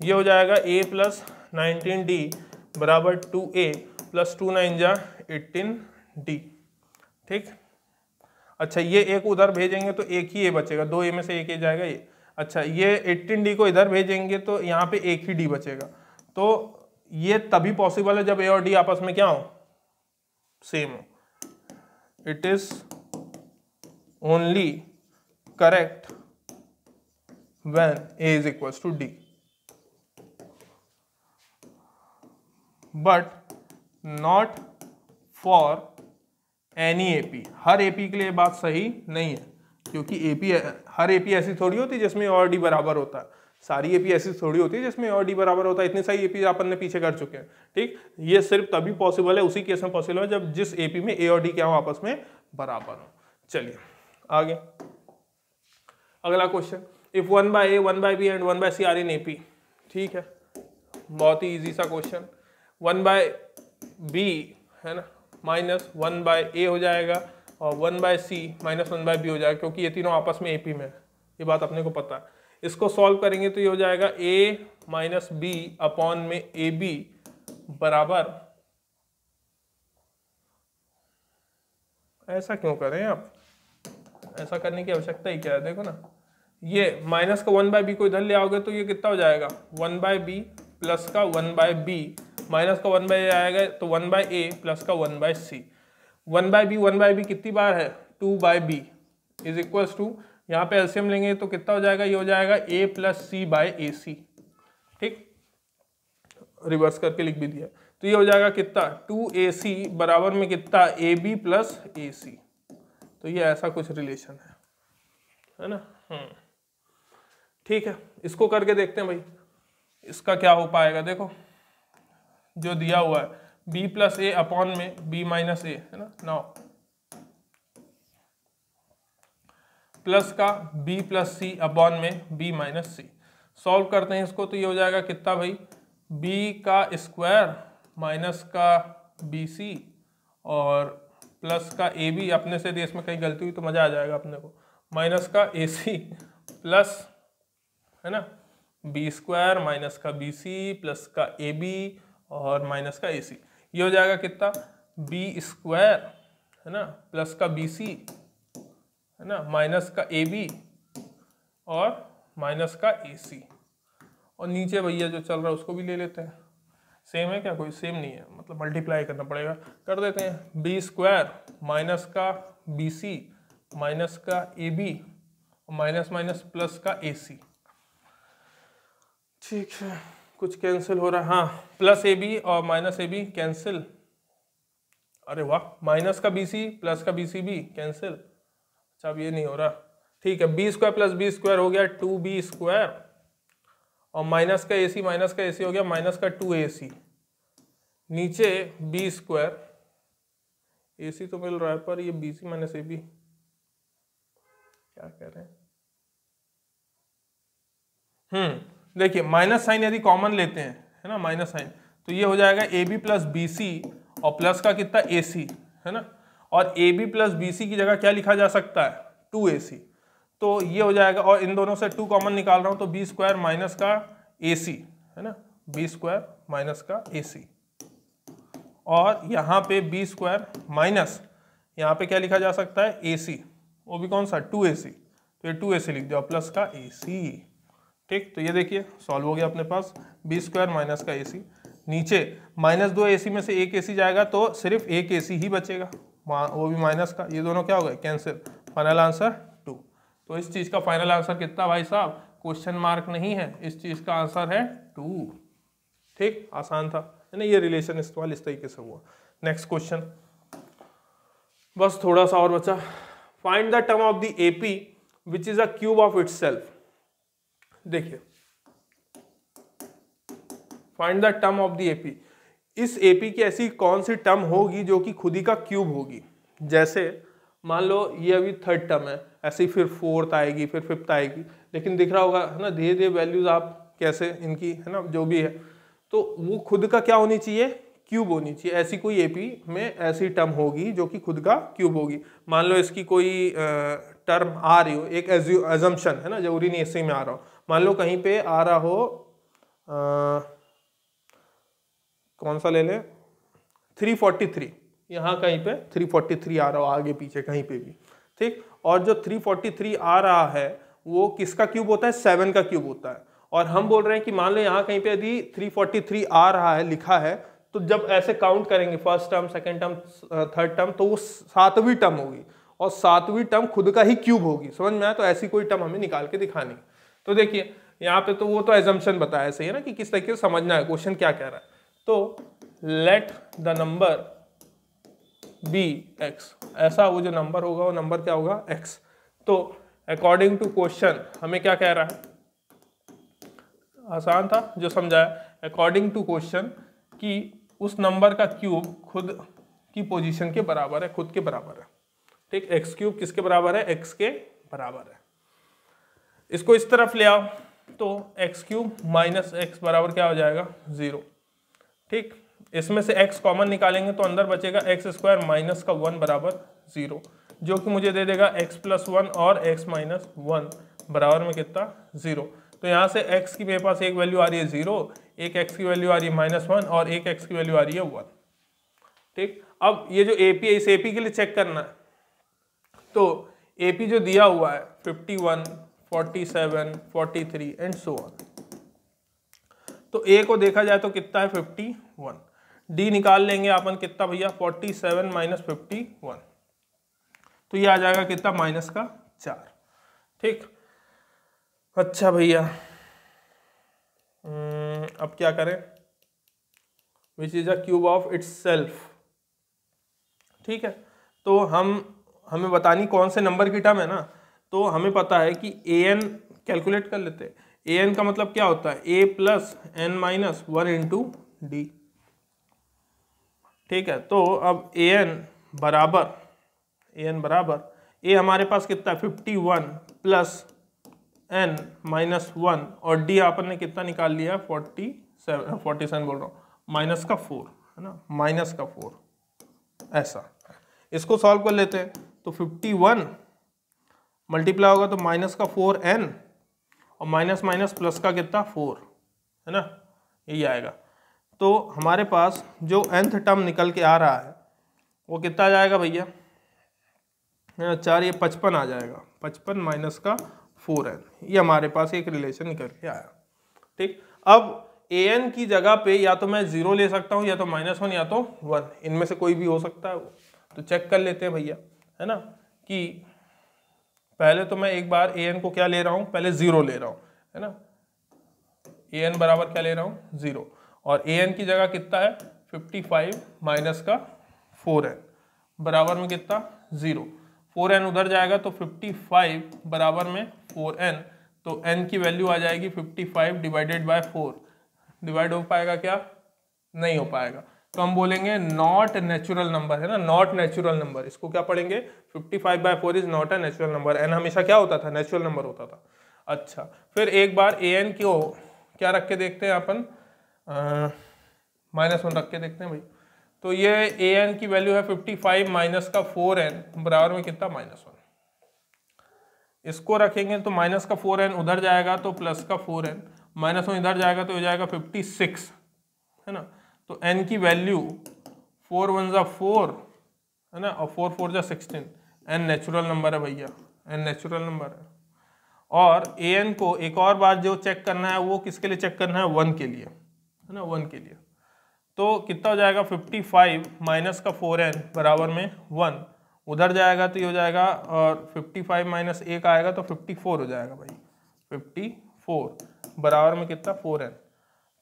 ये हो जाएगा A + 19D बराबर 2A + 2 9 जा 18D, ठीक। अच्छा, ये एक उधर भेजेंगे तो एक ही ए बचेगा, 2 ए में से एक ए जाएगा ये। अच्छा, ये 18D को इधर भेजेंगे तो यहाँ पे एक ही डी बचेगा। तो ये तभी पॉसिबल है जब ए और डी आपस में क्या हो, सेम हो। It is only correct when a is equals to d, but not for any AP. हर एपी के लिए बात सही नहीं है, क्योंकि एपी, हर एपी ऐसी थोड़ी होती है जिसमें और डी बराबर होता है, सारी एपी ऐसी थोड़ी होती है जिसमें और डी बराबर होता है। इतनी सारी एपी अपन ने पीछे कर चुके हैं, ठीक। ये सिर्फ तभी पॉसिबल है, उसी केस में पॉसिबल है जब जिस एपी में ए और डी क्या हो, आपस में बराबर हो। चलिए आगे, अगला क्वेश्चन, if 1/a 1/b and 1/c are in AP, ठीक है, बहुत ही इजी सा क्वेश्चन। 1/b है ना, -1/a हो जाएगा और 1/c -1/b हो जाएगा, क्योंकि ये तीनों आपस में एपी में है, ये बात अपने को पता है। इसको सॉल्व करेंगे तो ये हो जाएगा a - b अपॉन में ab बराबर, ऐसा क्यों करें आप, ऐसा करने की आवश्यकता ही क्या है। देखो ना, ये माइनस का 1/b को इधर ले आओगे तो ये कितना हो जाएगा, 1/b प्लस का 1/b, माइनस का 1/a आएगा तो 1/a प्लस का 1/c। 1/b कितनी बार है, 2/b इज इक्वल्स टू, यहाँ पे एलसीएम लेंगे तो कितना हो जाएगा, ये हो जाएगा a + c/ac। ठीक, रिवर्स करके लिख भी दिया, तो ये हो जाएगा कितना, 2ac बराबर में कितना, ab + ac। तो ये ऐसा कुछ रिलेशन है ना। ठीक है, इसको करके देखते हैं भाई, इसका क्या हो पाएगा। देखो जो दिया हुआ है b + a अपॉन में b - a है ना, नाउ प्लस का b + c अपॉन में b - c। सॉल्व करते हैं इसको, तो ये हो जाएगा कितना भाई, b का स्क्वायर माइनस का bc और प्लस का ab, अपने से देश में कहीं गलती हुई तो मजा आ जाएगा अपने को, माइनस का ac प्लस है ना b² माइनस का bc प्लस का ab और माइनस का ac। ये हो जाएगा कितना, b² है ना प्लस का bc है ना माइनस का ab और माइनस का ac। और नीचे भैया जो चल रहा है उसको भी ले लेते हैं, सेम है क्या, कोई सेम नहीं है, मतलब मल्टीप्लाई करना पड़ेगा, कर देते हैं। b² माइनस का bc माइनस का ab माइनस माइनस प्लस का ac। ठीक है, कुछ कैंसिल हो रहा है, हाँ प्लस ab और माइनस ab कैंसिल, अरे वाह, माइनस का bc प्लस का bc भी कैंसिल। अच्छा अब ये नहीं हो रहा, ठीक है, b² + b² हो गया 2b² और माइनस का ac हो गया माइनस का 2ac। नीचे b² ac तो मिल रहा है पर ये bc - ab क्या कह रहे हैं। देखिए माइनस साइन यदि कॉमन लेते हैं है ना, माइनस साइन, तो ये हो जाएगा ab + bc और प्लस का कितना ac है ना, और ab + bc की जगह क्या लिखा जा सकता है, 2ac। तो ये हो जाएगा, और इन दोनों से 2 कॉमन निकाल रहा हूं तो b² माइनस का ac है ना, b² माइनस का ac, और यहाँ पे b² माइनस यहाँ पे क्या लिखा जा सकता है, ac, वो भी कौन सा, 2ac, तो ये 2ac लिख दिया प्लस का ac। ठीक, तो ये देखिए सॉल्व हो गया अपने पास, b² माइनस का ac। नीचे -2ac में से एक ac जाएगा तो सिर्फ एक ac ही बचेगा, वो भी माइनस का, ये दोनों क्या हो गए, कैंसिल। Final answer 2। तो इस चीज का फाइनल आंसर कितना भाई साहब, क्वेश्चन मार्क नहीं है, इस चीज का आंसर है 2। ठीक, आसान था है ना, ये रिलेशन इस तरीके से हुआ। नेक्स्ट क्वेश्चन, बस थोड़ा सा और बचा। Find the term of the AP which is a cube of itself. देखिए find the term of the AP, इस एपी की ऐसी कौन सी टर्म होगी जो कि खुद ही का क्यूब होगी। जैसे मान लो ये अभी थर्ड टर्म है, ऐसे ही फिर फोर्थ आएगी, फिर फिफ्थ आएगी, लेकिन दिख रहा होगा है ना धीरे धीरे वैल्यूज आप कैसे इनकी है ना जो भी है, तो वो खुद का क्या होनी चाहिए, क्यूब होनी चाहिए। ऐसी कोई एपी में ऐसी टर्म होगी जो कि खुद का क्यूब होगी। मान लो इसकी कोई टर्म आ रही हो, एक एजम्पशन है ना, जरूरी नहीं इसी में आ रहा हो, मान लो कहीं पे आ रहा हो कौन सा ले लें, 343, यहाँ कहीं पे 343 आ रहा हो आगे पीछे कहीं पे भी, ठीक, और जो 343 आ रहा है वो किसका क्यूब होता है, 7 का क्यूब होता है। और हम बोल रहे हैं कि मान लो यहाँ कहीं पे यदि 343 आ रहा है लिखा है, तो जब ऐसे काउंट करेंगे first term, second term, third term, तो वो 7वीं टर्म होगी, और 7वीं टर्म खुद का ही क्यूब होगी। समझ में आया, तो ऐसी कोई टर्म हमें निकाल के दिखानी। तो देखिए यहाँ पे तो वो तो एजम्पशन बताया सही है ना, कि किस तरीके से समझना है क्वेश्चन क्या कह रहा है। तो let the number be x, ऐसा वो जो नंबर होगा वो नंबर क्या होगा, एक्स। तो अकॉर्डिंग टू क्वेश्चन हमें क्या कह रहा है, आसान था जो समझाया, अकॉर्डिंग टू क्वेश्चन कि उस नंबर का क्यूब खुद की पोजीशन के बराबर है, खुद के बराबर है। ठीक, एक्स क्यूब किसके बराबर है, एक्स के बराबर है। इसको इस तरफ ले आओ तो एक्स क्यूब माइनस एक्स बराबर क्या हो जाएगा, 0। ठीक, इसमें से x कॉमन निकालेंगे तो अंदर बचेगा x² माइनस का 1 बराबर 0, जो कि मुझे दे देगा x + 1 और x - 1 बराबर में कितना, 0। तो यहाँ से x की मेरे पास एक वैल्यू आ रही है 0, एक x की वैल्यू आ रही है -1 और एक x की वैल्यू आ रही है 1। ठीक, अब ये जो AP है इस AP के लिए चेक करना है। तो AP जो दिया हुआ है 51, 47, 43 एंड सो ऑन, तो A को देखा जाए तो कितना है 51। डी निकाल लेंगे अपन कितना भैया 47 माइनस 51, तो ये आ जाएगा कितना माइनस का 4। ठीक, अच्छा भैया अब क्या करें, विच is a cube of its self. ठीक है, तो हमें बतानी कौन से नंबर की टर्म है ना, तो हमें पता है कि ए एन कैलकुलेट कर लेते हैं। ए एन का मतलब क्या होता है, a plus n minus 1 into d. ठीक है, तो अब ए एन बराबर ए हमारे पास कितना 51 प्लस एन माइनस 1 और डी अपन ने कितना निकाल लिया 47 बोल रहा हूँ, माइनस का 4 है ना, माइनस का 4। ऐसा इसको सॉल्व कर लेते हैं, तो 51 मल्टीप्लाई होगा तो माइनस का 4n और माइनस माइनस प्लस का कितना 4 है ना, यही आएगा। तो हमारे पास जो nth टर्म निकल के आ रहा है वो कितना आ जाएगा भैया 4, ये 55 आ जाएगा, 55 माइनस का 4n, ये हमारे पास एक रिलेशन निकल के आया। ठीक, अब an की जगह पे या तो मैं 0 ले सकता हूँ या तो -1 या तो 1, इनमें से कोई भी हो सकता है। तो चेक कर लेते हैं भैया, है ना, कि पहले तो मैं एक बार an को क्या ले रहा हूँ, पहले 0 ले रहा हूँ, है ना, an बराबर क्या ले रहा हूँ 0, और an की जगह कितना है 55 माइनस का 4n बराबर में कितना 0, 4n उधर जाएगा तो 55 बराबर में 4n, तो n की वैल्यू आ जाएगी 55 डिवाइडेड बाय 4। डिवाइड हो पाएगा क्या, नहीं हो पाएगा, तो हम बोलेंगे नॉट नेचुरल नंबर, है ना, नॉट नेचुरल नंबर। इसको क्या पढ़ेंगे 55/4 is not a natural number. n हमेशा क्या होता था, नेचुरल नंबर होता था। अच्छा, फिर एक बार an को क्या रख के देखते हैं अपन, -1 रख के देखते हैं भाई, तो ये an की वैल्यू है 55 माइनस का 4n बराबर में कितना -1। इसको रखेंगे तो माइनस का 4n उधर जाएगा तो प्लस का 4n, -1 इधर जाएगा तो हो जाएगा 56, है ना। तो n की वैल्यू 4 1 जा 4 है ना, और 4 4 जा 16, n नेचुरल नंबर है भैया, n नेचुरल नंबर है। और an को एक और बार जो चेक करना है वो किसके लिए चेक करना है, 1 के लिए, है ना, 1 के लिए। तो कितना हो जाएगा 55 माइनस का 4n बराबर में 1, उधर जाएगा तो ये हो जाएगा, और 55 माइनस 1 आएगा तो 54 हो जाएगा भाई, 54 बराबर में कितना 4n।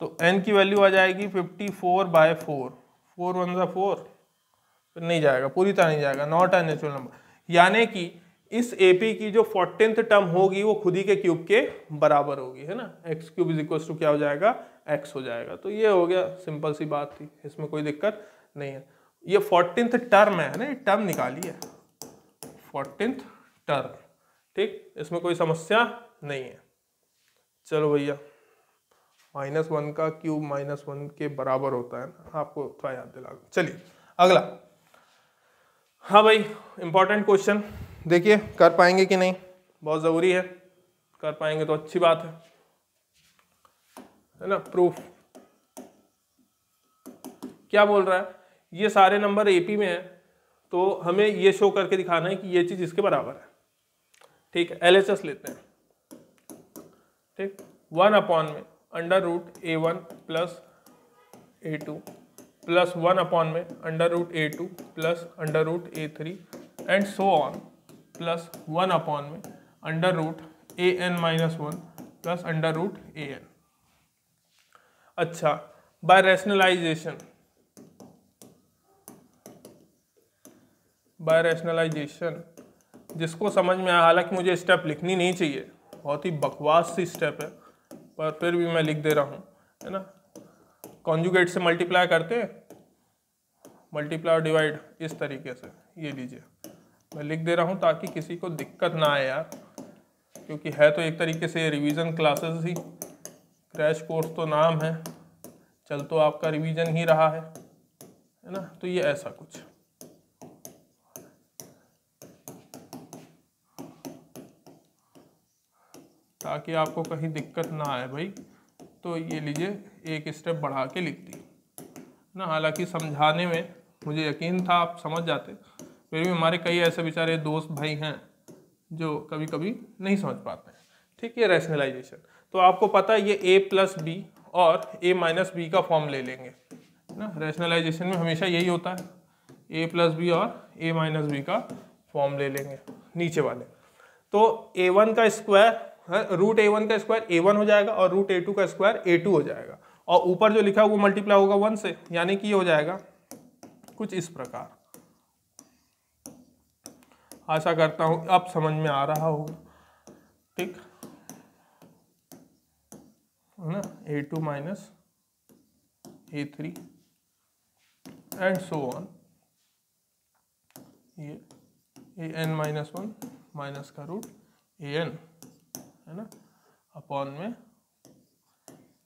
तो n की वैल्यू आ जाएगी 54/4, 4 1 जा 4, फिर नहीं जाएगा, पूरी तरह नहीं जाएगा, नॉट अ नेचुरल नंबर। यानी कि इस AP की जो 14th टर्म होगी वो खुद ही के क्यूब के बराबर होगी, है ना, x cube is equal to क्या हो जाएगा, x हो जाएगा। तो ये हो गया, सिंपल सी बात थी, इसमें कोई दिक्कत नहीं है। ये 14th टर्म है ना, ये टर्म निकाली है 14th टर्म, ठीक, इसमें कोई समस्या नहीं है। चलो भैया, -1 का क्यूब -1 के बराबर होता है ना, आपको थोड़ा याद दिला। चलिए अगला, हाँ भाई, इंपॉर्टेंट क्वेश्चन, देखिए कर पाएंगे कि नहीं, बहुत ज़रूरी है, कर पाएंगे तो अच्छी बात है ना। प्रूफ क्या बोल रहा है, ये सारे नंबर AP में है, तो हमें ये शो करके दिखाना है कि ये चीज़ इसके बराबर है। ठीक है, LHS लेते हैं, ठीक, 1 में √A1 प्लस A2 प्लस 1 में √A2 plus √A3 and so on plus 1 में √AN-1 प्लस √AN। अच्छा, बाय रैशनलाइजेशन, जिसको समझ में आया, हालांकि मुझे स्टेप लिखनी नहीं चाहिए, बहुत ही बकवास सी स्टेप है, पर फिर भी मैं लिख दे रहा हूँ, है ना। कॉन्जुगेट से मल्टीप्लाई करते हैं, मल्टीप्लाई और डिवाइड इस तरीके से, ये लीजिए मैं लिख दे रहा हूँ ताकि किसी को दिक्कत ना आए यार, क्योंकि है तो एक तरीके से रिवीजन क्लासेस ही, क्रैश कोर्स तो नाम है, चल तो आपका रिवीजन ही रहा है ना। तो ये ऐसा कुछ, ताकि आपको कहीं दिक्कत ना आए भाई, तो ये लीजिए एक स्टेप बढ़ा के लिख दी ना। हालांकि समझाने में मुझे यकीन था आप समझ जाते, फिर भी हमारे कई ऐसे बेचारे दोस्त भाई हैं जो कभी कभी नहीं समझ पाते हैं। ठीक है, रैशनलाइजेशन तो आपको पता है ये A + B और A - B का फॉर्म ले लेंगे, ना। रैशनलाइजेशन में हमेशा यही होता है, ए प्लस बी और ए माइनस बी का फॉर्म ले लेंगे नीचे वाले। तो a1 का स्क्वायर रूट a1 का स्क्वायर a1 हो जाएगा और रूट a2 का स्क्वायर a2 हो जाएगा, और ऊपर जो लिखा है वो मल्टीप्लाई होगा 1 से, यानी कि ये हो जाएगा कुछ इस प्रकार। आशा करता हूं अब समझ में आ रहा होगा, ठीक है ना। a2 minus a3 and so on, ये an माइनस 1 माइनस का रूट an है ना, अपॉन में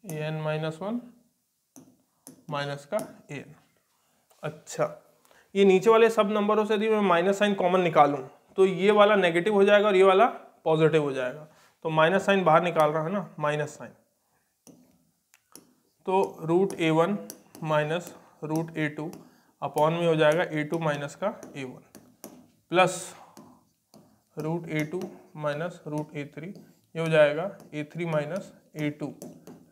an माइनस 1 माइनस का an। अच्छा, ये नीचे वाले सब नंबरों से यदि मैं माइनस साइन कॉमन निकालूं तो ये वाला नेगेटिव हो जाएगा और ये वाला पॉजिटिव हो जाएगा, तो माइनस साइन बाहर निकाल रहा है ना, माइनस साइन। तो root a1 minus root a2 upon में हो जाएगा a2 माइनस का a1 plus root a2 minus root a3, ये हो जाएगा a3 minus a2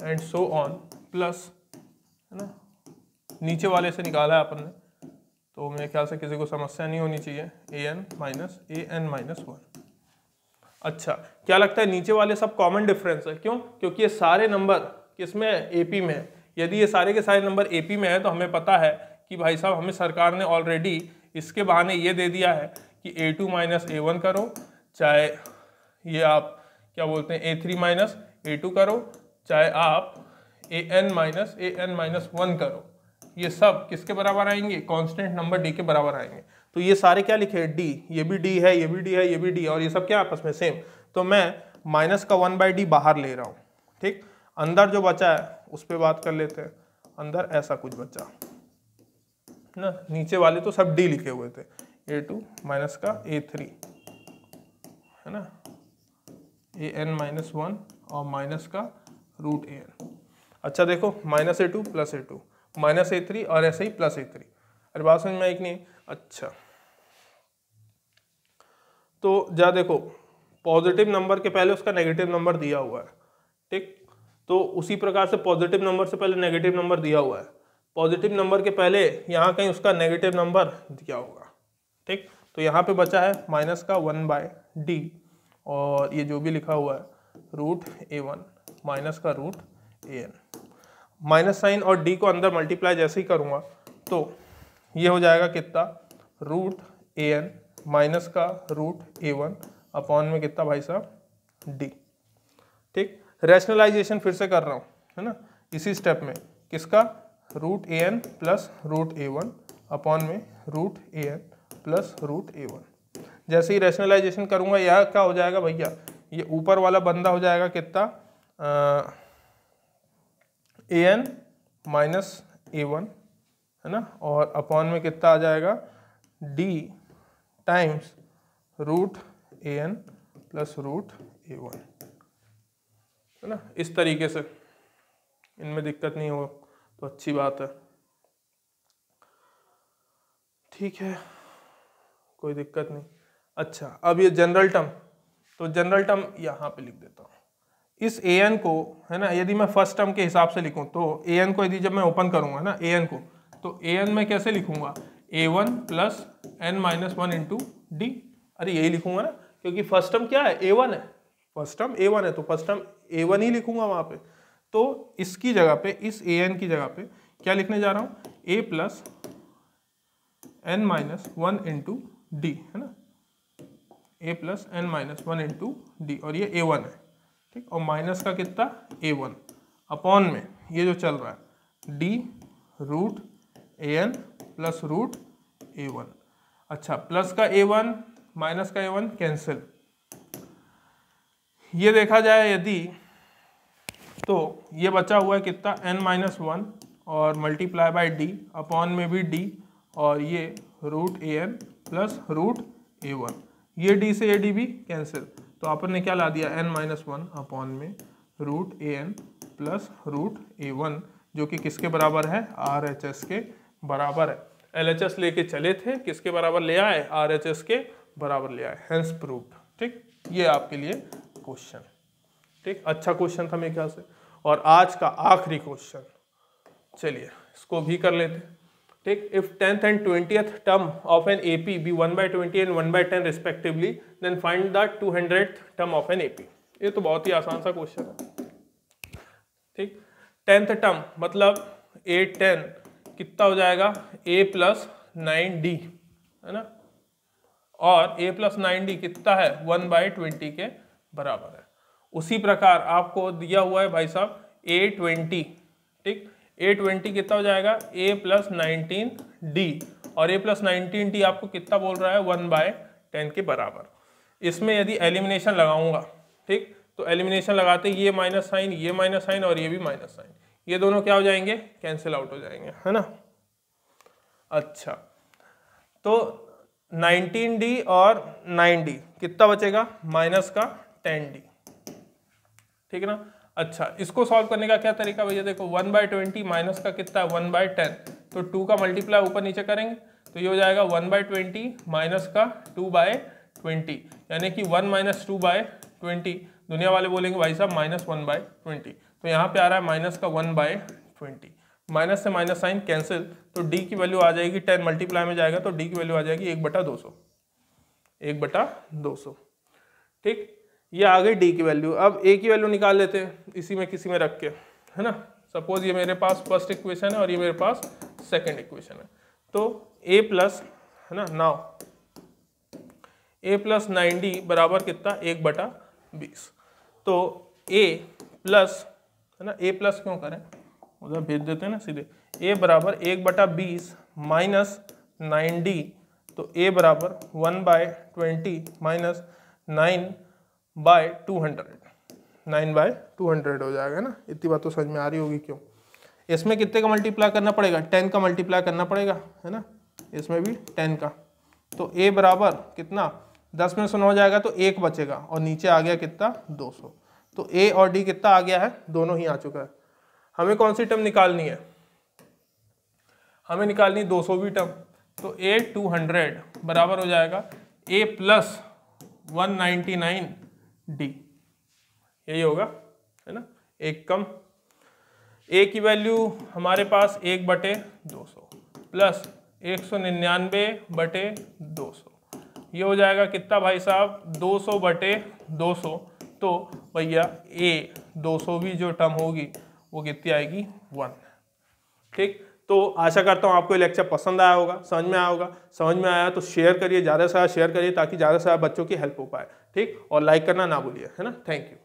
and so on, plus है ना, नीचे वाले से निकाला है अपन ने, तो मेरे ख्याल से किसी को समस्या नहीं होनी चाहिए, an माइनस 1। अच्छा, क्या लगता है नीचे वाले सब कॉमन डिफरेंस है, क्यों? क्योंकि ये सारे नंबर किसमें है, एपी में है। यदि ये सारे के सारे नंबर एपी में है तो हमें पता है कि भाई साहब हमें सरकार ने ऑलरेडी इसके बहाने ये दे दिया है कि a2 माइनस a1 करो, चाहे ये आप क्या बोलते हैं a3 माइनस a2 करो, चाहे आप an माइनस 1 करो, ये सब किसके बराबर आएंगे, कांस्टेंट नंबर d के बराबर आएंगे। तो ये सारे क्या लिखे हैं, d, ये भी d है, ये भी d है, ये भी d, और ये सब क्या आपस में सेम। तो मैं माइनस का 1/d बाहर ले रहा हूँ, ठीक। अंदर जो बचा है उस पर बात कर लेते हैं। अंदर ऐसा कुछ बचा ना, नीचे वाले तो सब d लिखे हुए थे, a2 माइनस का a3 है ना, an माइनस 1 और माइनस का रूट an। अच्छा देखो, minus a2 plus a2 minus a3 और ऐसे ही प्लस a3। अरे बात समझ में आई कि नहीं? अच्छा, तो जा देखो, पॉजिटिव नंबर के पहले उसका नेगेटिव नंबर दिया हुआ है, ठीक। तो उसी प्रकार से पॉजिटिव नंबर से पहले नेगेटिव नंबर दिया हुआ है, पॉजिटिव नंबर के पहले यहाँ कहीं उसका नेगेटिव नंबर दिया होगा, ठीक। तो यहाँ पे बचा है माइनस का 1/d, और ये जो भी लिखा हुआ है रूट a1 माइनस का रूट an। माइनस साइन और d को अंदर मल्टीप्लाई जैसे ही करूँगा तो ये हो जाएगा कितना, रूट an माइनस का रूट a1 अपॉन में कितना भाई साहब d, ठीक। रैशनलाइजेशन फिर से कर रहा हूँ, है ना, इसी स्टेप में किसका, root an plus root a1 upon में root an plus root a1। जैसे ही रैशनलाइजेशन करूँगा यह क्या हो जाएगा भैया, ये ऊपर वाला बंदा हो जाएगा कितना, an माइनस a1 है ना, और अपॉन में कितना आ जाएगा d times root an plus root a1, है ना। इस तरीके से, इनमें दिक्कत नहीं हो तो अच्छी बात है, ठीक है, कोई दिक्कत नहीं। अच्छा, अब ये जनरल टर्म, तो जनरल टर्म यहाँ पे लिख देता हूँ। इस an को, है ना, यदि मैं फर्स्ट टर्म के हिसाब से लिखूँ तो an को यदि जब मैं ओपन करूँगा ना an को, तो an में कैसे लिखूँगा, a1 plus n minus 1 into D. अरे यही लिखूँगा ना, क्योंकि फर्स्ट टर्म क्या है, a1 है, फर्स्ट टर्म a1 है, तो फर्स्ट टर्म a1 ही लिखूँगा वहाँ पे। तो इसकी जगह पे, इस an की जगह पे क्या लिखने जा रहा हूँ, a plus n minus 1 into D, है ना, a plus n minus 1 into D, और ये a1 है, ठीक। और माइनस का कितना, a1 अपॉन में ये जो चल रहा है d root an plus root a1। अच्छा, प्लस का a1 माइनस का a1 कैंसिल। ये देखा जाए यदि तो ये बचा हुआ है कितना, n माइनस 1 और मल्टीप्लाई बाय d अपॉन में भी d, और ये root an plus root a1। ये d से ये d भी कैंसिल, तो अपन ने क्या ला दिया, n माइनस 1 अपॉन में root an plus root a1, जो कि किसके बराबर है, RHS के बराबर है। LHS लेके चले थे, किसके बराबर ले आए, RHS के बराबर ले आए, हेंस प्रूव्ड, ठीक। ये आपके लिए क्वेश्चन, ठीक, अच्छा क्वेश्चन था मेरे ख्याल से। और आज का आखिरी क्वेश्चन, चलिए इसको भी कर लेते हैं। ठीक, if 10th and 20th term of an AP be 1/20 and 1/10 respectively, then find the 200th term of an AP। ये तो बहुत ही आसान सा क्वेश्चन है। ठीक, 10th टर्म मतलब 810 कितना हो जाएगा, a प्लस 9d है ना, और a प्लस 9d कितना है 1/20 के बराबर है। उसी प्रकार आपको दिया हुआ है भाई साहब a20। ठीक, a20 कितना हो जाएगा a प्लस 19d, और a प्लस 19d आपको कितना बोल रहा है 1/10 के बराबर। इसमें यदि एलिमिनेशन लगाऊंगा, ठीक, तो एलिमिनेशन लगाते ये माइनस साइन और ये भी माइनस साइन, ये दोनों क्या हो जाएंगे, कैंसिल आउट हो जाएंगे, है ना। अच्छा, तो 19d और 9d कितना बचेगा, माइनस का 10d। ठीक है ना। अच्छा, इसको सॉल्व करने का क्या तरीका भैया, देखो 1/20 माइनस का कितना है 1/10, तो 2 का मल्टीप्लाई ऊपर नीचे करेंगे तो ये हो जाएगा 1/20 माइनस का 2/20, यानी कि 1 माइनस 2/20। दुनिया वाले बोलेंगे भाई साहब माइनस 1/20, तो यहाँ पे आ रहा है माइनस का 1/20, माइनस से माइनस साइन कैंसिल, तो d की वैल्यू आ जाएगी 10 मल्टीप्लाई में जाएगा तो d की वैल्यू आ जाएगी 1/200, 1/200। ठीक, ये आ गई d की वैल्यू। अब a की वैल्यू निकाल लेते हैं इसी में किसी में रख के, है ना। सपोज ये मेरे पास फर्स्ट इक्वेशन है और ये मेरे पास सेकंड इक्वेशन है, तो a प्लस, है ना, नाउ a प्लस 9d बराबर कितना 1/20, तो a प्लस, है ना, a प्लस क्यों करें, उधर भेज देते हैं ना सीधे, a बराबर 1/20 माइनस 9d, तो a बराबर 1/20 माइनस 9/200, 9/200 हो जाएगा ना। इतनी बात तो समझ में आ रही होगी क्यों। इसमें कितने का मल्टीप्लाई करना पड़ेगा, 10 का मल्टीप्लाई करना पड़ेगा, है ना, इसमें भी 10 का, तो a बराबर कितना 10 में 100 हो जाएगा तो 1 बचेगा, और नीचे आ गया कितना 200, तो a और d कितना आ गया है, दोनों ही आ चुका है। हमें कौन सी टर्म निकालनी है, हमें निकालनी 200वीं टर्म, तो a 200 बराबर हो जाएगा a प्लस 199d, यही होगा, है ना। एक कम, a की वैल्यू हमारे पास 1/200 प्लस 199/200, ये हो जाएगा कितना भाई साहब 200/200, तो भैया a 200वीं जो टर्म होगी वो कितनी आएगी 1। ठीक, तो आशा करता हूँ आपको ये लेक्चर पसंद आया होगा, समझ में आया होगा। समझ में आया तो शेयर करिए, ज़्यादा से ज़्यादा शेयर करिए ताकि ज़्यादा से ज़्यादा बच्चों की हेल्प हो पाए। ठीक, और लाइक करना ना भूलिए, है ना। Thank you.